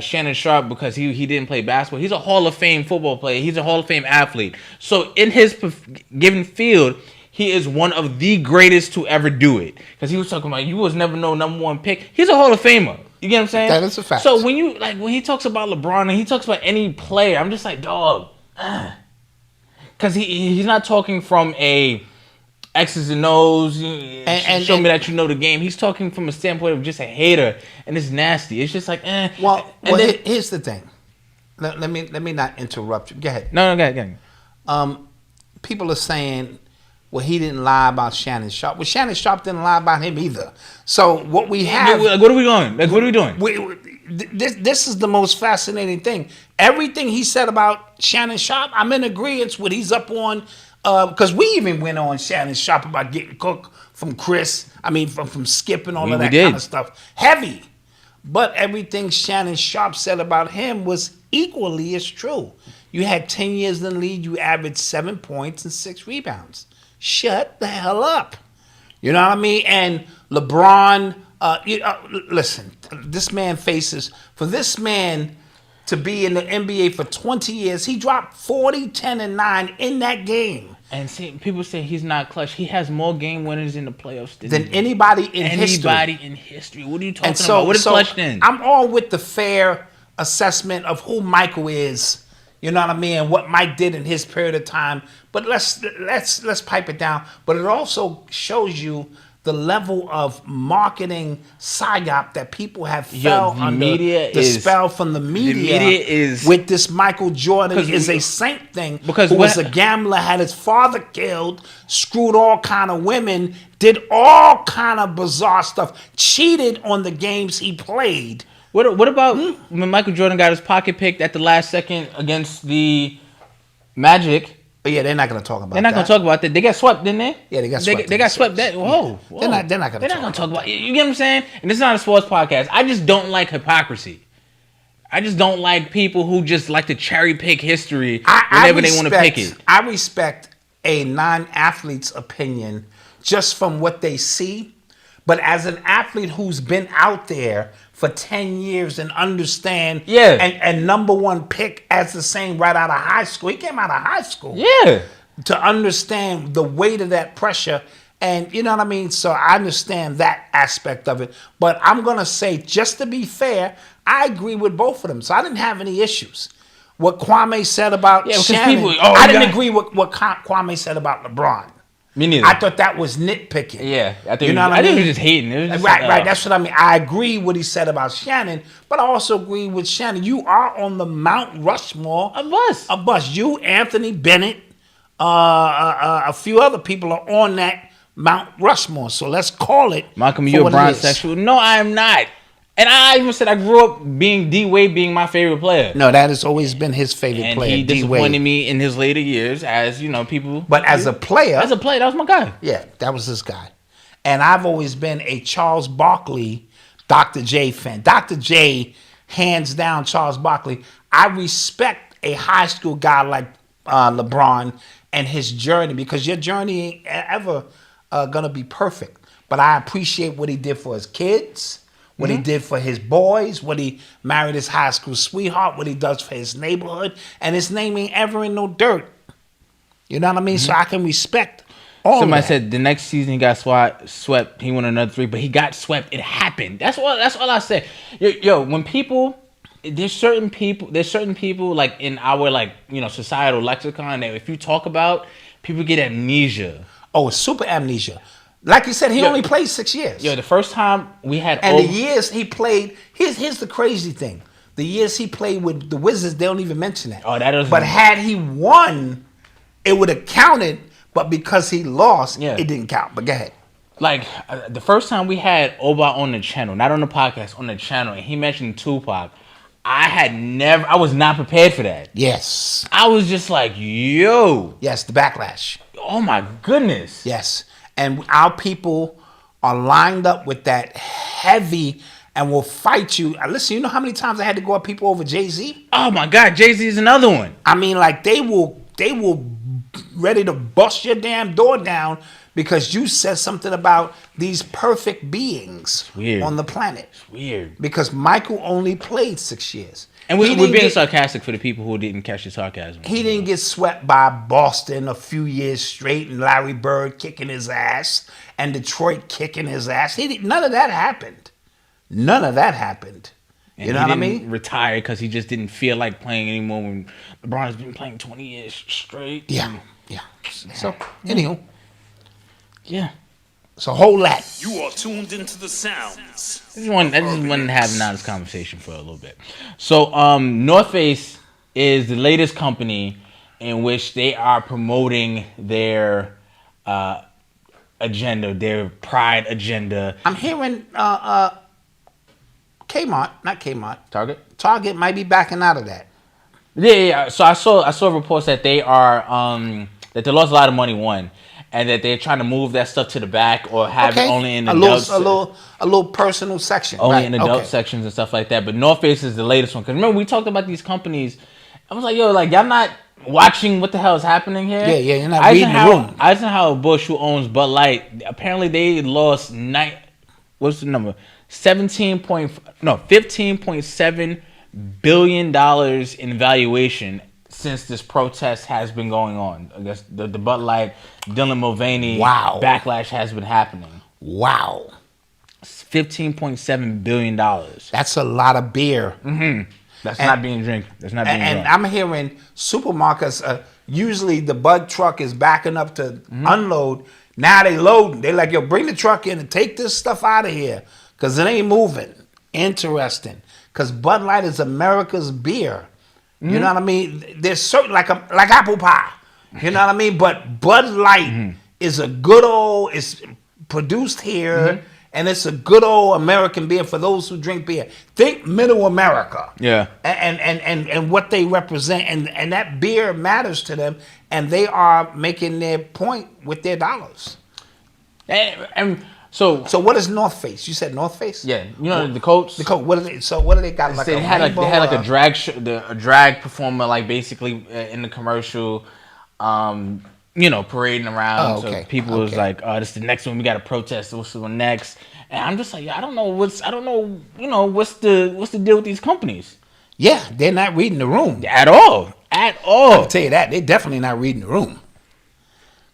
Shannon Sharp because he didn't play basketball. He's a Hall of Fame football player. He's a Hall of Fame athlete. So in his given field, he is one of the greatest to ever do it. Because he was talking about you was never no number one pick. He's a Hall of Famer. You get what I'm saying? That is a fact. So when he talks about LeBron and he talks about any player, I'm just like, dog. Because he's not talking from a X's and O's and show me that you know the game. He's talking from a standpoint of just a hater, and it's nasty. It's just like, Well, here's the thing. Let me not interrupt you. Go ahead. No, go ahead. People are saying, well, he didn't lie about Shannon Sharp. Well, Shannon Sharp didn't lie about him either. So what we have... What are we doing? What are we doing? This is the most fascinating thing. Everything he said about Shannon Sharp, I'm in agreement with. He's up on... Because we even went on Shannon Sharp about getting cooked from Chris. I mean, from Skip and all of that kind of stuff. Heavy. But everything Shannon Sharp said about him was equally as true. You had 10 years in the league. You averaged 7 points and 6 rebounds. Shut the hell up. You know what I mean? And LeBron, listen, this man faces, for this man to be in the NBA for 20 years, he dropped 40, 10, and 9 in that game. And see, people say he's not clutch. He has more game winners in the playoffs than anybody in history. Anybody in history. What are you talking about? What is clutch then? I'm all with the fair assessment of who Michael is. You know what I mean? And what Mike did in his period of time. But let's pipe it down. But it also shows you the level of marketing psyop that people have fell under the spell from the media. The media is with this Michael Jordan is a saint thing. Because who was a gambler, had his father killed, screwed all kind of women, did all kind of bizarre stuff, cheated on the games he played. What about when Michael Jordan got his pocket picked at the last second against the Magic? Yeah, they're not going to talk about that. They're not going to talk about that. They got swept, didn't they? Yeah, they got swept. They got swept. Whoa. They're not going to talk about it. You get what I'm saying? And this is not a sports podcast. I just don't like hypocrisy. I just don't like people who just like to cherry pick history whenever they want to pick it. I respect a non-athlete's opinion just from what they see. But as an athlete who's been out there for 10 years and understand and number one pick as the same right out of high school. He came out of high school. Yeah. To understand the weight of that pressure. And you know what I mean? So I understand that aspect of it. But I'm going to say, just to be fair, I agree with both of them. So I didn't have any issues. What Kwame said about Shannon, I didn't agree with what Kwame said about LeBron. Me neither. I thought that was nitpicking. Yeah, I think he was just hating. It was just right. That's what I mean. I agree what he said about Shannon, but I also agree with Shannon. You are on the Mount Rushmore. A bus. You, Anthony Bennett, a few other people are on that Mount Rushmore. So let's call it. Malcolm, you're a bronsexual. No, I am not. And I even said I grew up being D-Wade being my favorite player. No, that has always been his favorite player. And he disappointed me in his later years, as you know, people. But as a player, that was my guy. Yeah, that was his guy. And I've always been a Charles Barkley, Dr. J fan. Dr. J, hands down, Charles Barkley. I respect a high school guy like LeBron and his journey, because your journey ain't ever gonna be perfect. But I appreciate what he did for his kids. What he did for his boys, what he married his high school sweetheart, what he does for his neighborhood, and his name ain't ever in no dirt. You know what I mean? So I can respect all Somebody that. said the next season he got swept, he won another 3, but he got swept. It happened. That's all I say. Yo, when people, there's certain people like in our societal lexicon that if you talk about, people get amnesia. Oh, super amnesia. Like you said, he only played 6 years. The first time we had... And the years he played... Here's the crazy thing. The years he played with the Wizards, they don't even mention that. Oh, that doesn't... But had he won, it would have counted. But because he lost, it didn't count. But go ahead. Like, the first time we had Oba on the channel, not on the podcast, on the channel, and he mentioned Tupac, I was not prepared for that. Yes. I was just like, yo. Yes, the backlash. Oh my goodness. Yes. And our people are lined up with that heavy and will fight you. Listen, you know how many times I had to go at people over Jay-Z? Oh my God, Jay-Z is another one. I mean, like they will ready to bust your damn door down because you said something about these perfect beings on the planet. It's weird. Because Michael only played 6 years. And we're being sarcastic for the people who didn't catch the sarcasm. He didn't get swept by Boston a few years straight and Larry Bird kicking his ass and Detroit kicking his ass. None of that happened. None of that happened. You know what I mean? Retire because he just didn't feel like playing anymore when LeBron has been playing 20 years straight. Yeah. So, anywho. Yeah. So hold that. You are tuned into the sounds. I just wanted to have an honest conversation for a little bit. So, North Face is the latest company in which they are promoting their agenda, their pride agenda. I'm hearing Kmart, not Kmart. Target might be backing out of that. Yeah. So I saw reports that they are that they lost a lot of money, one, and that they're trying to move that stuff to the back or have it only in the a little personal section, only in adult sections and stuff like that. But North Face is the latest one because remember we talked about these companies. I was like, yo, like y'all not watching what the hell is happening here? Yeah, you're not reading the room. Eisenhower-Busch, who owns Bud Light, apparently they lost what's the number? $15.7 billion in valuation since this protest has been going on. I guess the Bud Light, Dylan Mulvaney backlash has been happening. Wow. $15.7 billion. That's a lot of beer. Mm-hmm. That's not being drunk. And I'm hearing supermarkets, usually the Bud truck is backing up to unload. Now they loading. They like, yo, bring the truck in and take this stuff out of here because it ain't moving. Interesting. Because Bud Light is America's beer. You know what I mean? There's certain, like apple pie. You know what I mean? But Bud Light is a good old, it's produced here, and it's a good old American beer for those who drink beer. Think middle America. Yeah. And what they represent. And that beer matters to them, and they are making their point with their dollars. And so what is North Face? You said North Face? Yeah, you know the coats. The coat. What are they? So what do they got? Like they had like a drag a drag performer like basically in the commercial, parading around. So people was like, "Oh, this is the next one. We got to protest. What's the one next?" And I'm just like, I don't know. What's the deal with these companies? Yeah, they're not reading the room at all. I can tell you that they're definitely not reading the room.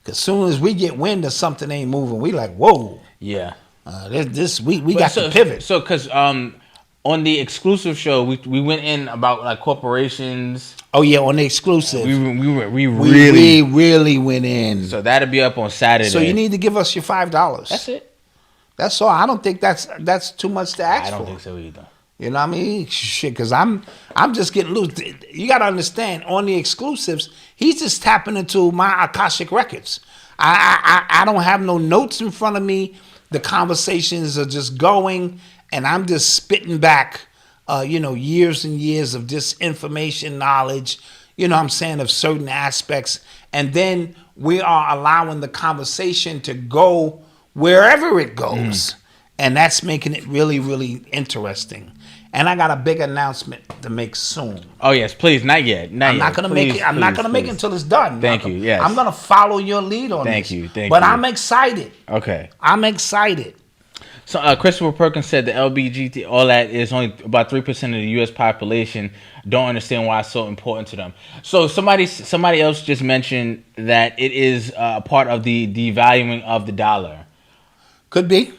Cause soon as we get wind of something ain't moving, we like, whoa. Yeah. We got to pivot. So, because on the exclusive show, we went in about like corporations. Oh yeah, on the exclusive, we really went in. So that'll be up on Saturday. So you need to give us your $5. That's it. That's all. I don't think that's too much to ask for. I don't think so either. You know what I mean? Shit, because I'm just getting loose. You got to understand, on the exclusives, he's just tapping into my Akashic records. I don't have no notes in front of me. The conversations are just going, and I'm just spitting back, years and years of just information, knowledge, you know what I'm saying, of certain aspects. And then we are allowing the conversation to go wherever it goes. And that's making it really, really interesting. And I got a big announcement to make soon. Oh yes, please, not yet. I'm not gonna make it. I'm not gonna make it until it's done. Thank you. Yes, I'm gonna follow your lead on this. Thank you. But I'm excited. Okay. I'm excited. So Christopher Perkins said the LGBT, all that is only about 3% of the U.S. population. Don't understand why it's so important to them. So somebody else just mentioned that it is part of the devaluing of the dollar. Could be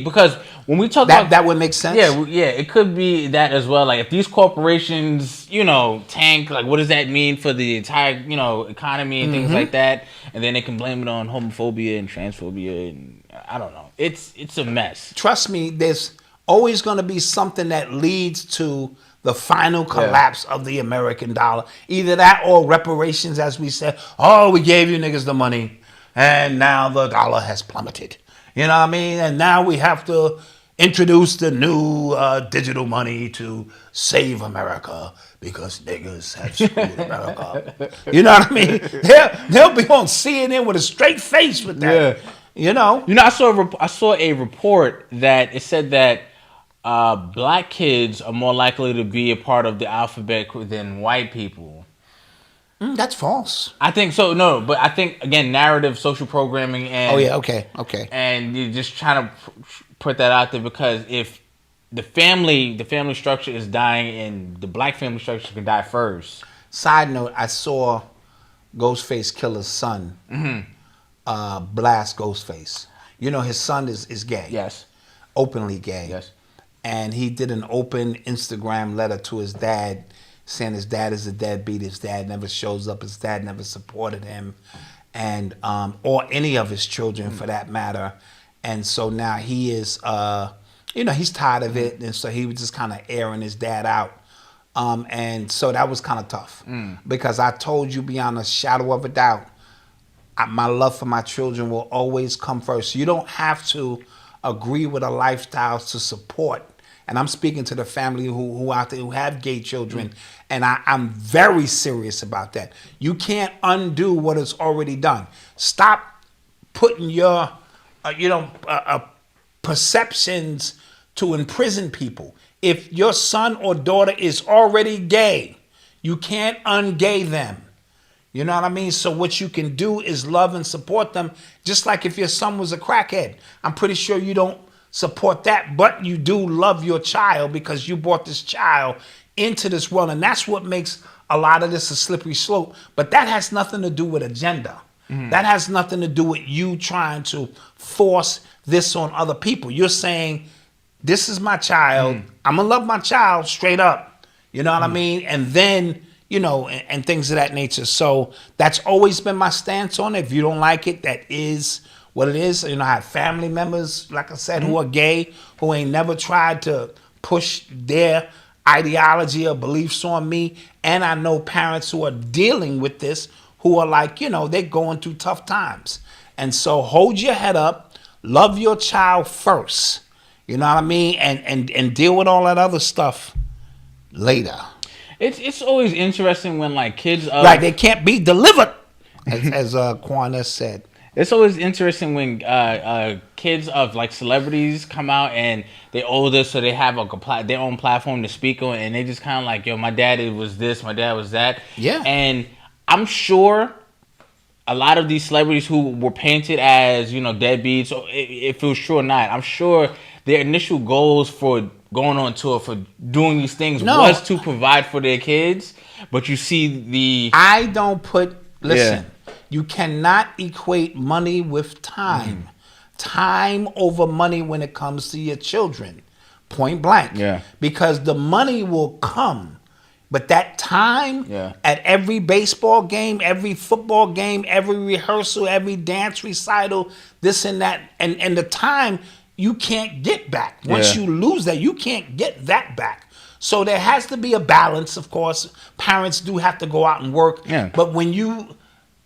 because when we talk about that would make sense. Yeah, it could be that as well. Like if these corporations, tank, like what does that mean for the entire, economy and things like that? And then they can blame it on homophobia and transphobia, and I don't know. It's a mess. Trust me, there's always going to be something that leads to the final collapse of the American dollar. Either that or reparations, as we said. Oh, we gave you niggas the money, and now the dollar has plummeted. You know what I mean? And now we have to introduce the new digital money to save America because niggas have screwed America. You know what I mean? They'll be on CNN with a straight face with that. Yeah. You know? I saw a report that it said that black kids are more likely to be a part of the alphabet than white people. That's false. I think so. No, but I think again, narrative, social programming, and okay. And you're just trying to put that out there because if the family structure is dying, and the black family structure can die first. Side note: I saw Ghostface Killer's son blast Ghostface. You know, his son is gay. Yes. Openly gay. Yes. And he did an open Instagram letter to his dad saying his dad is a deadbeat, his dad never shows up, his dad never supported him, and or any of his children for that matter. And so now he is, he's tired of it, and so he was just kind of airing his dad out. And so that was kind of tough because I told you beyond a shadow of a doubt, my love for my children will always come first. You don't have to agree with a lifestyle to support. And I'm speaking to the family who out there who have gay children, and I'm very serious about that. You can't undo what is already done. Stop putting your, perceptions to imprison people. If your son or daughter is already gay, you can't ungay them. You know what I mean? So what you can do is love and support them, just like if your son was a crackhead. I'm pretty sure you don't support that, but you do love your child because you brought this child into this world, and that's what makes a lot of this a slippery slope. But that has nothing to do with agenda. That has nothing to do with you trying to force this on other people. You're saying, this is my child. I'm going to love my child straight up. You know what I mean? And then, and things of that nature. So that's always been my stance on it. If you don't like it, that is what it is. I have family members, like I said, who are gay, who ain't never tried to push their ideology or beliefs on me. And I know parents who are dealing with this, who are like, they're going through tough times. And so hold your head up, love your child first. You know what I mean? And deal with all that other stuff later. It's always interesting when kids like they can't be delivered, as Quanez said. It's always interesting when kids of celebrities come out and they're older, so they have their own platform to speak on, and they just kind of like, yo, my dad was this, my dad was that. Yeah. And I'm sure a lot of these celebrities who were painted as, deadbeats, or if it was true or not, I'm sure their initial goals for going on tour, for doing these things, was to provide for their kids. But you see listen, you cannot equate money with time. Time over money when it comes to your children. Point blank. Yeah. Because the money will come. But that time at every baseball game, every football game, every rehearsal, every dance recital, this and that, and the time you can't get back. Once you lose that, you can't get that back. So there has to be a balance, of course. Parents do have to go out and work. Yeah. But when you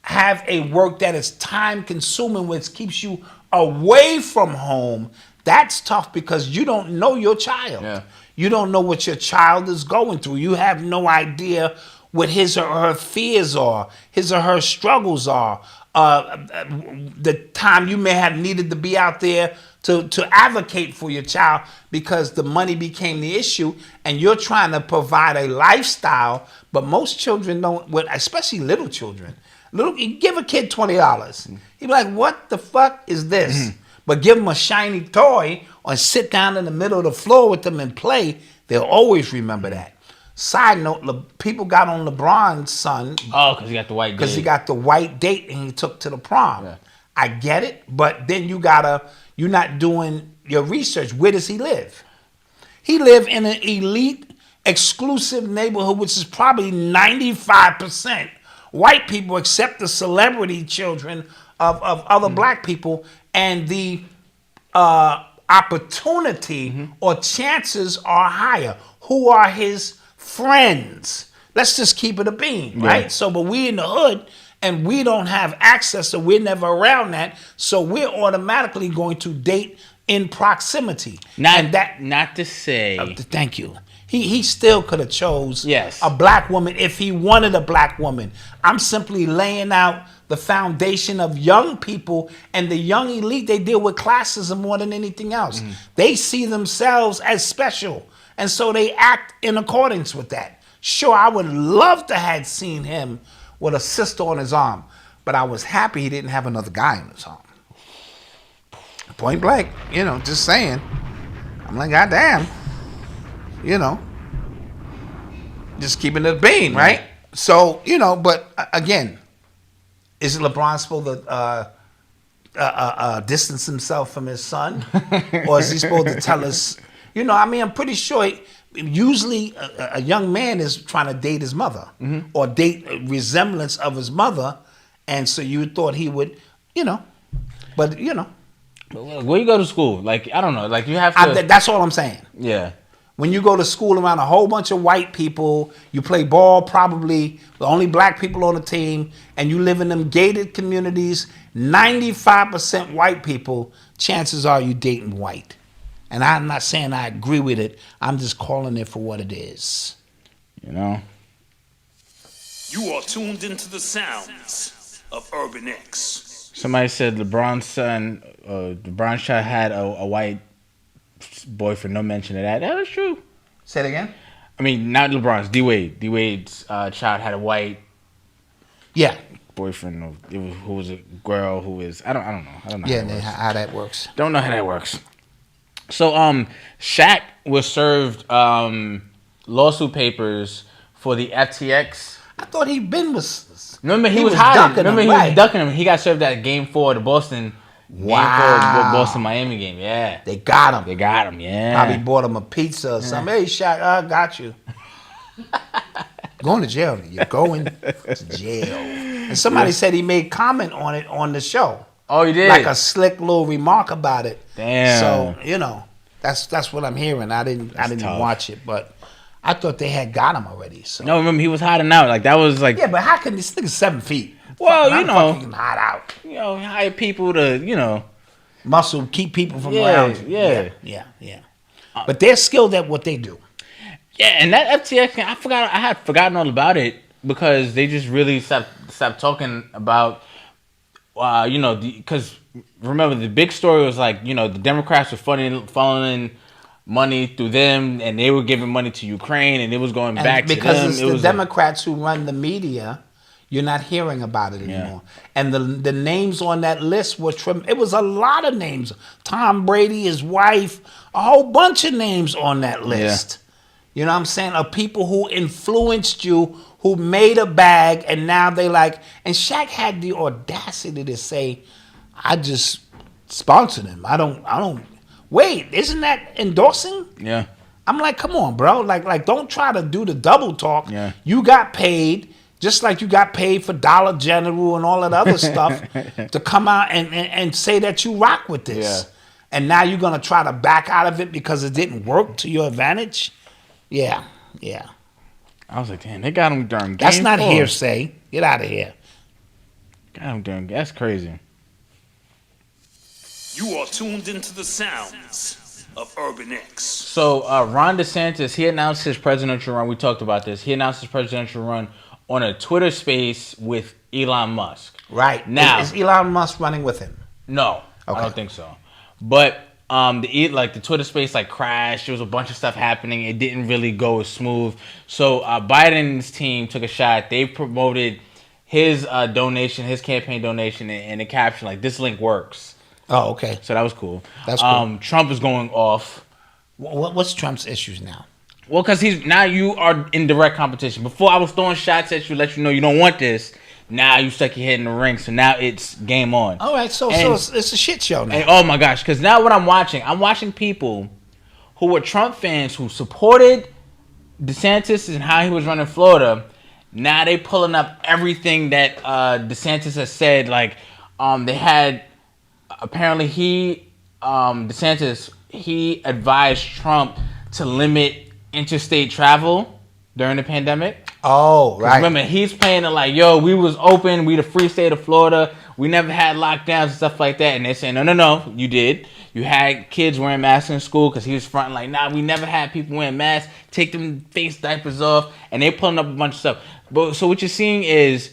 have a work that is time consuming, which keeps you away from home, that's tough because you don't know your child. Yeah. You don't know what your child is going through. You have no idea what his or her fears are, his or her struggles are, the time you may have needed to be out there to advocate for your child because the money became the issue and you're trying to provide a lifestyle. But most children don't, especially little children. You give a kid $20. He'd be like, what the fuck is this? But give them a shiny toy or sit down in the middle of the floor with them and play, they'll always remember that. Side note, people got on LeBron's son. Oh, because he got the white date. Because he got the white date and he took to the prom. Yeah. I get it, but then you're not doing your research. Where does he live? He live in an elite, exclusive neighborhood, which is probably 95% white people, except the celebrity children of other black people. And the opportunity or chances are higher. Who are his friends? Let's just keep it a bean, right? So, but we in the hood and we don't have access, so we're never around that. So we're automatically going to date in proximity. Not to say. Thank you. He still could have chose yes. a black woman if he wanted a black woman. I'm simply laying out the foundation of young people, and the young elite, they deal with classism more than anything else. Mm-hmm. They see themselves as special, and so they act in accordance with that. Sure, I would love to have seen him with a sister on his arm, but I was happy he didn't have another guy on his arm. Point blank, just saying. I'm like, goddamn, just keeping it being, right? So, but again, is LeBron supposed to distance himself from his son? Or is he supposed to tell us, I'm pretty sure usually a young man is trying to date his mother or date a resemblance of his mother. And so you thought he would, but where you go to school? Like, I don't know. Like, you have to. That's all I'm saying. Yeah. When you go to school around a whole bunch of white people, you play ball, probably the only black people on the team, and you live in them gated communities, 95% white people, chances are you dating white. And I'm not saying I agree with it. I'm just calling it for what it is. You are tuned into the sounds of Urban X. Somebody said LeBron's son, LeBron's child had a white boyfriend. No mention of that. That was true. Say it again. I mean, not LeBron's. D-Wade. D-Wade's child had a white. Yeah. Boyfriend. Who was a girl who is. I don't know. Yeah, how that works. Don't know how that works. So, Shaq was served lawsuit papers for the FTX. I thought he'd been with. Remember, he was hiding. Remember, he was ducking him. He got served at Game 4 of the Boston. Wow. Boston-Miami game, yeah. They got him. Yeah. Probably bought him a pizza or something. Hey, Shaq, I got you. Going to jail. You're going to jail. And somebody said he made comment on it on the show. Oh, he did? Like a slick little remark about it. Damn. So, that's what I'm hearing. I didn't watch it, but I thought they had got him already. So. No, remember, he was hiding out. Like, that was like... Yeah, but how can this nigga 7 feet? Well, fucking hide out. Hire people to, muscle, keep people from around you. Yeah. But they're skilled at what they do. Yeah, and that FTX thing, I had forgotten all about it because they just really stopped talking about, because remember the big story was like, the Democrats were funneling money through them, and they were giving money to Ukraine, and it was going back to them. Because it's the Democrats who run the media. You're not hearing about it anymore. Yeah. And the names on that list were it was a lot of names. Tom Brady, his wife, a whole bunch of names on that list. Yeah. You know what I'm saying? Of people who influenced you, who made a bag, and now they like... And Shaq had the audacity to say, I just sponsored him. I don't... Wait, isn't that endorsing? Yeah. I'm like, come on, bro. Like don't try to do the double talk. Yeah. You got paid... Just like you got paid for Dollar General and all that other stuff to come out and say that you rock with this. Yeah. And now you're going to try to back out of it because it didn't work to your advantage? Yeah. I was like, damn, they got him during game That's not 4. hearsay. Get out of here. Got him during... That's crazy. You are tuned into the sounds of Urban X. So, Ron DeSantis, he announced his presidential run. We talked about this. He announced his presidential run on a Twitter space with Elon Musk. Right. Now, is Elon Musk running with him? No, okay. I don't think so. But the Twitter space crashed. There was a bunch of stuff happening. It didn't really go as smooth. So Biden's team took a shot. They promoted his donation, his campaign donation, in the caption like, "This link works." Oh, okay. So that was cool. That's cool. Trump is going off. What's Trump's issues now? Well, because now you are in direct competition. Before I was throwing shots at you, let you know you don't want this. Now you stuck your head in the ring, so now it's game on. All right, so it's a shit show now. And, oh my gosh, because now what I'm watching people who were Trump fans who supported DeSantis and how he was running Florida. Now they pulling up everything that DeSantis has said. Like they had apparently DeSantis he advised Trump to limit interstate travel during the pandemic. Oh, right. Remember, he's playing it like, yo, we was open. We the free state of Florida. we never had lockdowns and stuff like that. And they're saying, no, you did. You had kids wearing masks in school because he was fronting like, nah, we never had people wearing masks. Take them face diapers off. And they're pulling up a bunch of stuff. But so what you're seeing is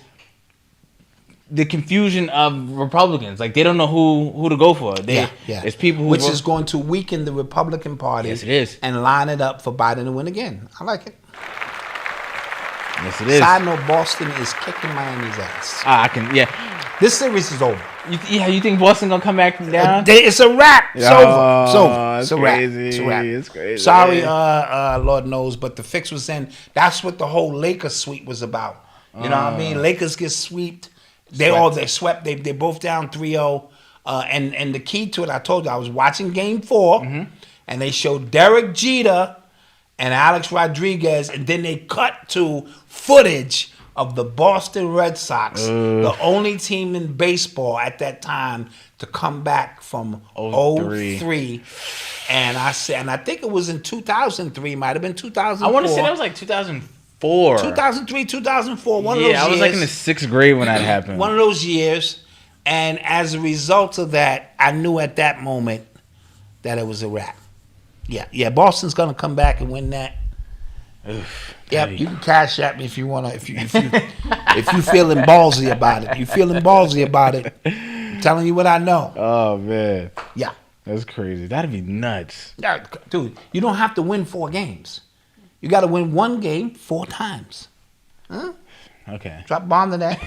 the confusion of Republicans. Like, they don't know who to go for. There's people who which is going to weaken the Republican Party. Yes, it is. And line it up for Biden to win again. I like it. Yes, it is. Side note, Boston is kicking Miami's ass. This series is over. You think Boston gonna come back down? It's a wrap. It's over. It's over. It's a crazy. wrap. It's a wrap. It's crazy. Sorry, Lord knows, but the fix was in. That's what the whole Lakers sweep was about. You know what I mean? Lakers get swept. They swept. They're both down 3-0. And the key to it, I told you, I was watching Game 4, and they showed Derek Jeter and Alex Rodriguez, and then they cut to footage of the Boston Red Sox, the only team in baseball at that time to come back from 0-3. And I think it was in 2003, might have been 2004. I want to say that was like 2004. 2003, 2004, one of those years. Yeah, I was like in the 6th grade when that happened. One of those years. And as a result of that, I knew at that moment that it was a wrap. Yeah, Boston's going to come back and win that. Yep, you can cash at me if you want to. If you feeling ballsy about it, I'm telling you what I know. Oh man, yeah, that's crazy. That'd be nuts. Yeah, dude, you don't have to win 4 games. You got to win 1 game 4 times. Huh? Okay. Drop bomb to that.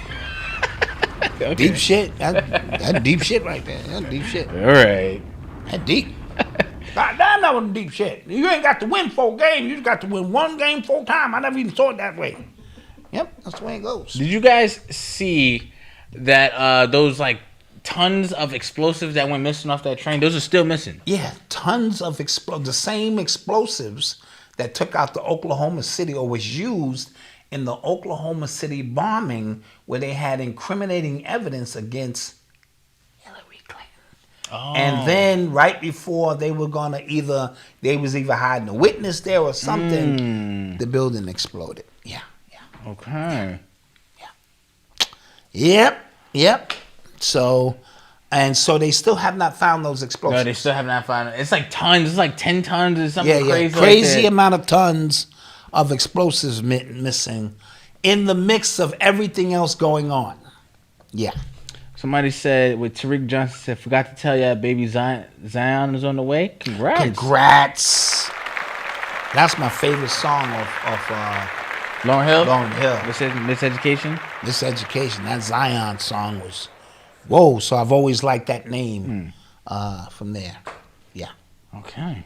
Okay. Deep shit. That's deep shit right there. That's deep shit. All right. That's deep. Damn, that was deep shit. You ain't got to win 4 games. You just got to win 1 game 4 times. I never even saw it that way. Yep, that's the way it goes. Did you guys see that those like tons of explosives that went missing off that train? Those are still missing. Yeah, tons of the same explosives that took out the Oklahoma City or was used in the Oklahoma City bombing where they had incriminating evidence against Hillary Clinton. Oh. And then right before they were gonna either hiding a witness there or something, the building exploded. Yeah. Okay. Yeah. Yep. So they still have not found those explosives. No, they still have not found it. It's like tons. It's like 10 tons or something crazy. Crazy like amount of tons of explosives missing in the mix of everything else going on. Yeah. Somebody said, with Tariq Johnson said, forgot to tell you, baby Zion is on the way. Congrats. That's my favorite song of Lauryn Hill? Lauryn Hill. Miseducation? Miseducation. That Zion song was, whoa. So I've always liked that name from there. Yeah. Okay.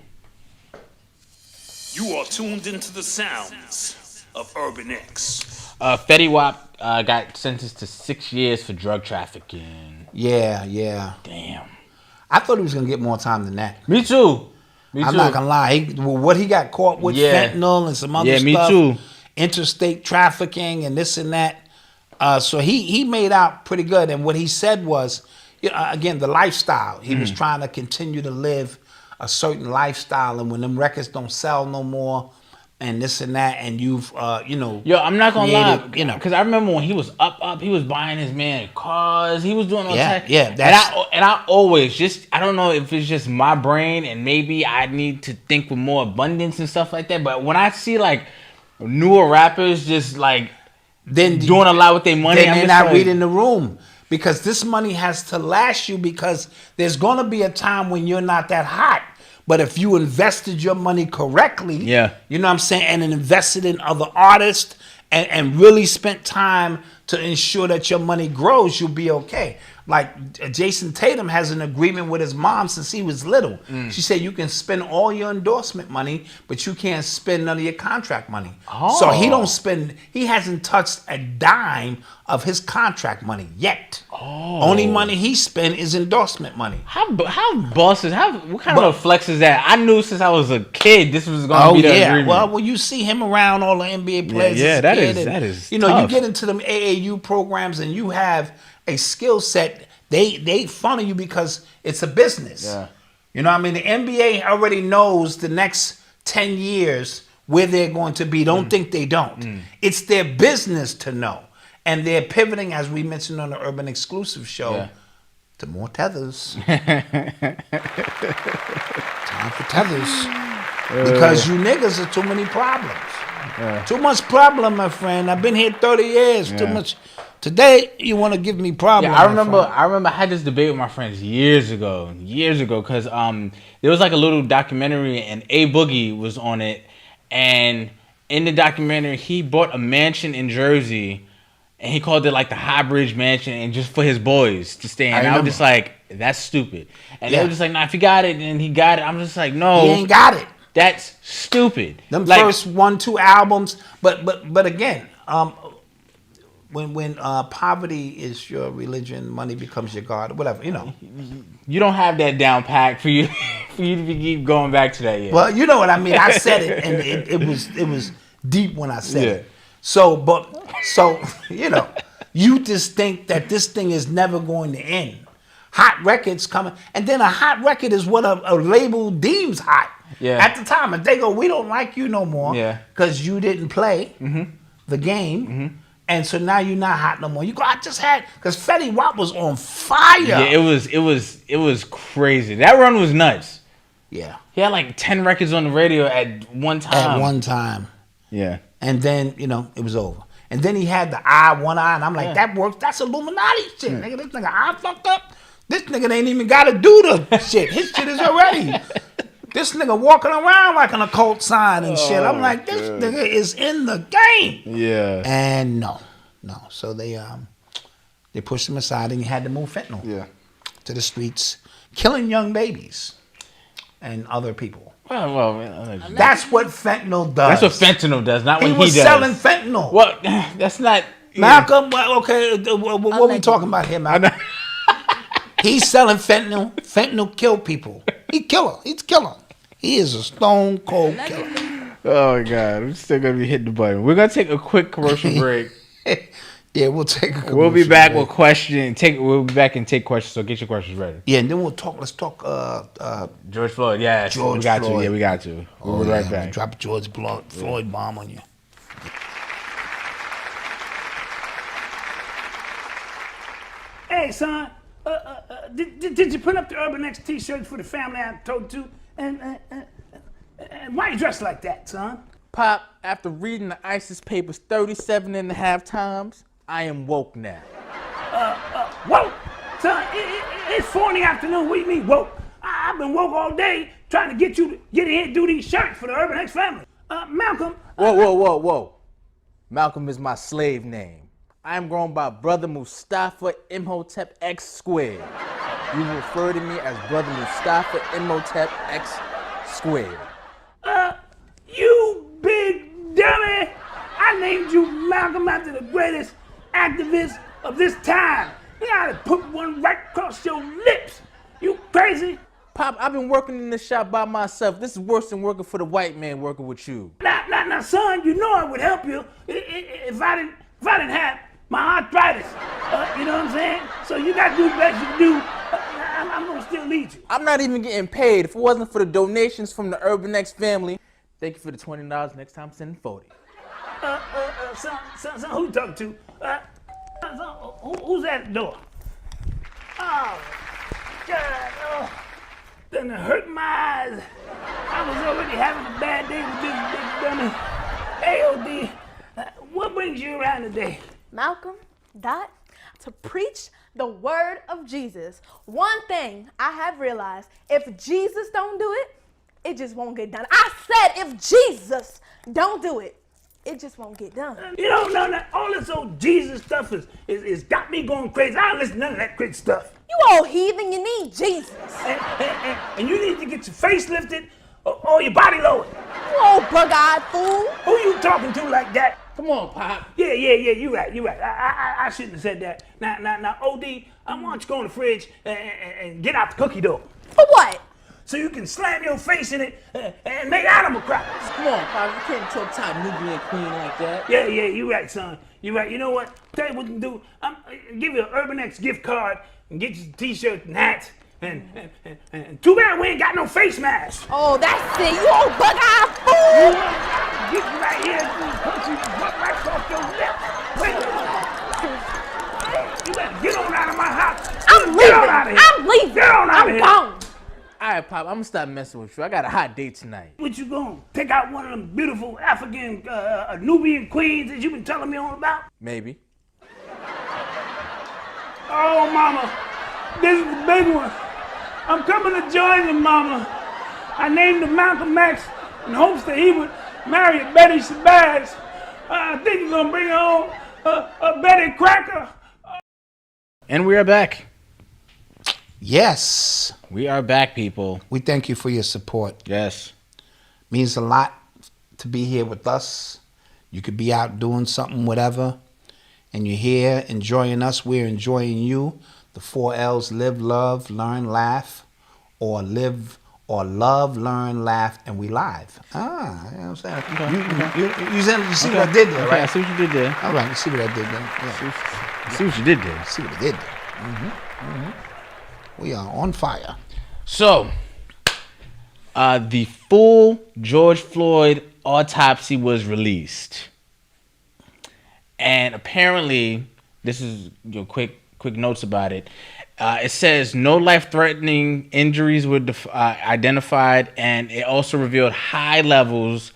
You are tuned into the sounds of Urban X. Fetty Wap got sentenced to 6 years for drug trafficking. Yeah. Damn. I thought he was going to get more time than that. Me too. I'm not going to lie. What he got caught with, fentanyl and some other stuff. Yeah, me too. Interstate trafficking and this and that. So he made out pretty good. And what he said was, again, the lifestyle. He was trying to continue to live a certain lifestyle. And when them records don't sell no more and this and that, and you've, Yo, I'm not going to lie. Because I remember when he was up, he was buying his man cars. He was doing all that. Yeah, and I always I don't know if it's just my brain and maybe I need to think with more abundance and stuff like that. But when I see like newer rappers just like doing a lot with their money, then they're not reading the room. Because this money has to last you, because there's going to be a time when you're not that hot. But if you invested your money correctly, you know what I'm saying, and invested in other artists and really spent time to ensure that your money grows, you'll be okay. Like Jason Tatum has an agreement with his mom since he was little. She said you can spend all your endorsement money, but you can't spend none of your contract money. So he hasn't touched a dime of his contract money yet. Only money he spent is endorsement money. How bosses? What kind of a flex is that? I knew since I was a kid this was going to be the agreement. Well, you see him around all the NBA players. Yeah, that is. You know, you get into them AAU programs and you have a skill set. They funnel you because it's a business. Yeah. You know what I mean? The NBA already knows the next 10 years where they're going to be. Don't think they don't. It's their business to know. And they're pivoting, as we mentioned on the Urban Exclusive show, to more tethers. Time for tethers. Because you niggas are too many problems. Too much problem, my friend. I've been here 30 years. Too much. Today, you want to give me problems. Yeah, I remember I had this debate with my friends years ago, because there was like a little documentary and A Boogie was on it, and in the documentary he bought a mansion in Jersey, and he called it like the High Bridge Mansion, and just for his boys to stay in. I was just like, that's stupid. And they were just like, nah, if he got it, and he got it. I'm just like, no, he ain't got it. That's stupid. Them first 1-2 albums, but again, when poverty is your religion, money becomes your God, whatever, you know. You don't have that down pack for you to keep going back to that yet. Well, you know what I mean. I said it, and it was deep when I said it. So you know, you just think that this thing is never going to end. Hot records coming, and then a hot record is what a label deems hot. At the time, if they go, we don't like you no more because you didn't play the game. And so now you're not hot no more. You go, I just had, because Fetty Wap was on fire. Yeah, it was crazy. That run was nuts. Yeah. He had like 10 records on the radio at one time. Yeah. And then, you know, it was over. And then he had the one eye, and I'm like, that works. That's Illuminati shit, nigga. This nigga eye fucked up. This nigga ain't even got to do the shit. His shit is already. This nigga walking around like an occult sign and shit. I'm like, this nigga is in the game. Yeah. And no. So they pushed him aside, and he had to move fentanyl to the streets, killing young babies and other people. Well, that's what fentanyl does. That's what fentanyl does, not what he does. He was selling fentanyl. Well, that's not... Malcolm, okay, what are we talking about here, Malcolm? He's selling fentanyl. Fentanyl kill people. He's killer. He is a stone cold killer. Oh my God, I'm still gonna be hitting the button. We're gonna take a quick commercial break. Yeah, we'll take a commercial We'll be back break. with questions. We'll be back and take questions. So get your questions ready. Yeah, and then we'll talk. Let's talk. George Floyd. Yeah, George we got Floyd. to. Yeah, we got to. We'll be right back. Drop a George Floyd bomb on you. Hey, son. Did you print up the Urban X t-shirts for the family I told you? And why you dressed like that, son? Pop, after reading the ISIS papers 37 and a half times, I am woke now. Woke? Son, it's 4 in the afternoon. What do you mean woke? I've been woke all day trying to get you to get in here and do these shirts for the Urban X family. Malcolm. Whoa. Malcolm is my slave name. I am grown by Brother Mustafa Imhotep X squared. You refer to me as Brother Mustafa Imhotep X squared. You big dummy! I named you Malcolm after the greatest activist of this time. You gotta put one right across your lips. You crazy? Pop, I've been working in this shop by myself. This is worse than working for the white man working with you. Now, son, you know I would help you if I didn't have my arthritis. You know what I'm saying? So you gotta do the best you can do. I'm gonna still lead you. I'm not even getting paid. If it wasn't for the donations from the Urban X family, thank you for the $20. Next time, send 40. Son, who you talking to? Son, who's at the door? Oh, God, done hurt my eyes. I was already having a bad day with this big dummy. Hey, OD, what brings you around today? Malcolm, Dot, to preach the word of Jesus. One thing I have realized, if Jesus don't do it, it just won't get done. I said if Jesus don't do it, it just won't get done. You know, no, all this old Jesus stuff is got me going crazy. I don't listen to none of that crazy stuff. You old heathen, you need Jesus. And you need to get your face lifted or your body lowered. You old bug-eyed fool. Who you talking to like that? Come on, Pop. Yeah, you right. I shouldn't have said that. Now, OD, I want you to go in the fridge and get out the cookie dough. For what? So you can slam your face in it and make animal crackers. Come on, Pop. You can't talk to a Nubian queen like that. Yeah, you right, son. You right. You know what? Tell you what you can do. I'm give you an Urban X gift card and get you some t-shirts and hats. And too bad we ain't got no face mask. Oh, that's it. You old bug-eyed fool. Get you right here and punch you right across your lip. Wait a minute. Get on out of here. I'm leaving. Get on out of I'm here. gone. All right, Pop, I'm gonna stop messing with you. I got a hot date tonight. What you going? Take out one of them beautiful African Nubian queens that you been telling me all about? Maybe. Oh, mama, this is the big one. I'm coming to join you, mama. I named him Malcolm X in hopes that he would marry Betty Shabazz. I think he's gonna bring home a Betty Cracker. And we are back. Yes. We are back, people. We thank you for your support. Yes. Means a lot to be here with us. You could be out doing something, whatever, and you're here enjoying us. We're enjoying you. The 4 L's: live, love, learn, laugh, or live or love, learn, laugh, and we live. You know what I'm saying? Okay. You see what I did there, right? I see what you did there. All right, you see what I did there. Yeah. See what you did there. See what I did there. We are on fire. So, the full George Floyd autopsy was released, and apparently, this is quick notes about it. It says no life-threatening injuries were identified, and it also revealed high levels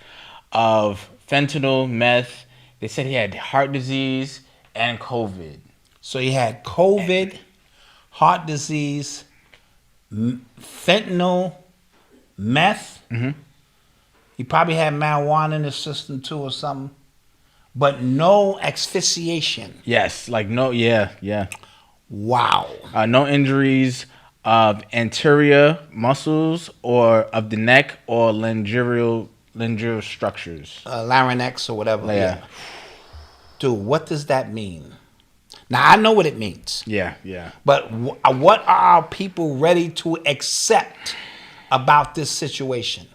of fentanyl, meth. They said he had heart disease and COVID. So he had COVID, heart disease, fentanyl, meth. Mm-hmm. He probably had marijuana in his system too or something. But no asphyxiation. Yes, yeah. Wow. No injuries of anterior muscles or of the neck or laryngeal structures. Larynx or whatever. Yeah. Dude, what does that mean? Now, I know what it means. Yeah. But what are our people ready to accept about this situation?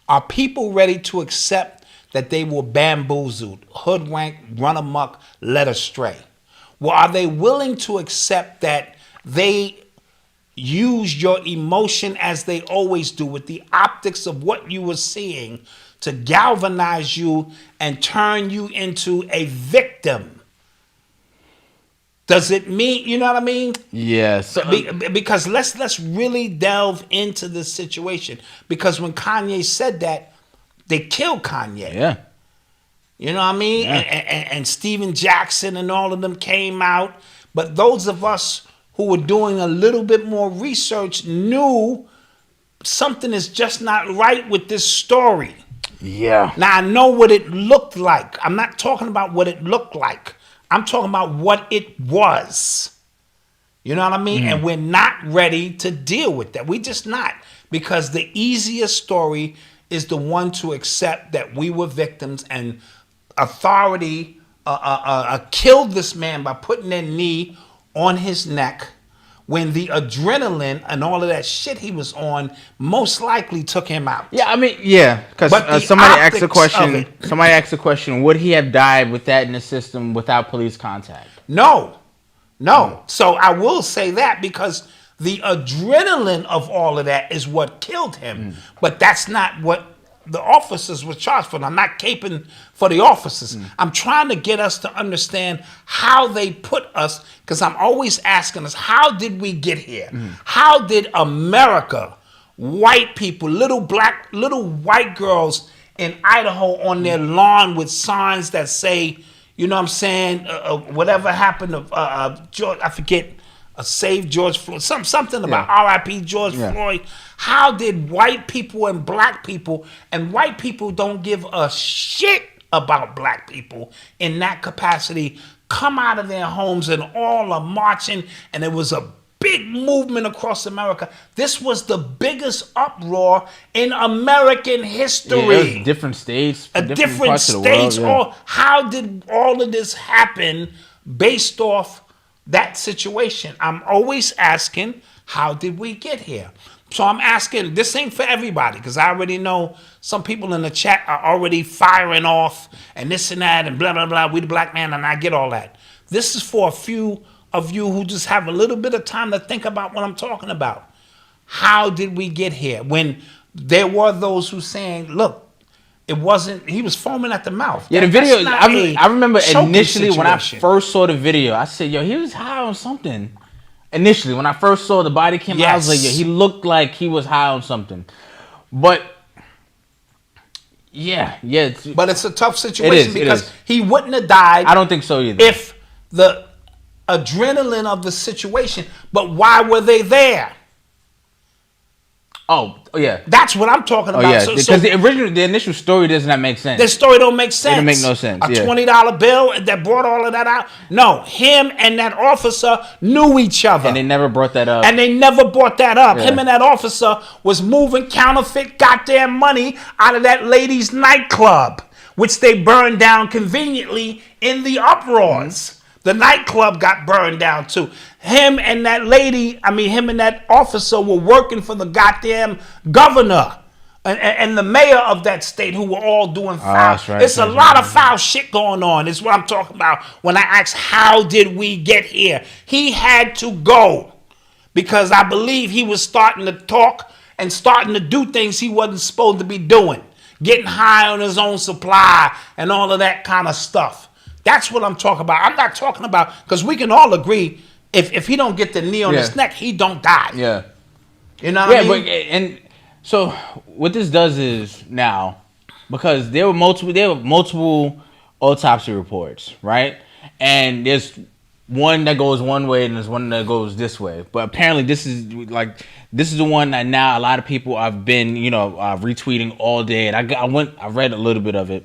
Are people ready to accept that they were bamboozled, hoodwinked, run amok, led astray? Well, are they willing to accept that they used your emotion as they always do with the optics of what you were seeing to galvanize you and turn you into a victim? Does it mean, you know what I mean? Yes. Because let's really delve into this situation. Because when Kanye said that, they killed Kanye. Yeah. You know what I mean? Yeah. And Steven Jackson and all of them came out. But those of us who were doing a little bit more research knew something is just not right with this story. Yeah. Now, I know what it looked like. I'm not talking about what it looked like. I'm talking about what it was. You know what I mean? Mm-hmm. And we're not ready to deal with that. We're just not. Because the easiest story is the one to accept that we were victims and authority killed this man by putting their knee on his neck when the adrenaline and all of that shit he was on most likely took him out. Yeah, I mean, yeah, because somebody asked the question, would he have died with that in the system without police contact? No. So I will say that because the adrenaline of all of that is what killed him. But that's not what the officers were charged for. I'm not caping for the officers. I'm trying to get us to understand how they put us, because I'm always asking us, how did we get here? How did America, white people, little white girls in Idaho on their lawn with signs that say, you know what I'm saying, whatever happened to George, I forget, save George Floyd, something about R.I.P. George Floyd. How did white people and black people, and white people don't give a shit about black people in that capacity, come out of their homes and all are marching, and it was a big movement across America. This was the biggest uproar in American history. Yeah, it was different states, different parts of the world. Yeah. How did all of this happen based off that situation? I'm always asking, how did we get here? So I'm asking, this ain't for everybody, because I already know some people in the chat are already firing off and this and that and blah, blah, blah. We the black man, and I get all that. This is for a few of you who just have a little bit of time to think about what I'm talking about. How did we get here? When there were those who saying, look, it wasn't, he was foaming at the mouth. Yeah, the video, I remember initially when I first saw the video, I said, yo, he was high on something. initially. When I first saw the body cam, I was like, yeah, he looked like he was high on something. But yeah. But it's a tough situation because he wouldn't have died. I don't think so either. If the adrenaline of the situation, but why were they there? Oh yeah, that's what I'm talking about. Oh yeah, because the initial story does not make sense. The story don't make sense. It don't make no sense. A $20 bill that brought all of that out. No, him and that officer knew each other, and they never brought that up. Yeah. Him and that officer was moving counterfeit goddamn money out of that lady's nightclub, which they burned down conveniently in the uproars. The nightclub got burned down too. Him and that officer were working for the goddamn governor and the mayor of that state, who were all doing foul. Right. It's a lot of foul shit going on. It's what I'm talking about when I ask, how did we get here? He had to go because I believe he was starting to talk and starting to do things he wasn't supposed to be doing. Getting high on his own supply and all of that kind of stuff. That's what I'm talking about. I'm not talking about, because we can all agree, if he don't get the knee on his neck, he don't die. Yeah. You know what I mean? And so what this does is now, because there were multiple autopsy reports, right? And there's one that goes one way and there's one that goes this way. But apparently this is the one that now a lot of people have been, retweeting all day. And I read a little bit of it.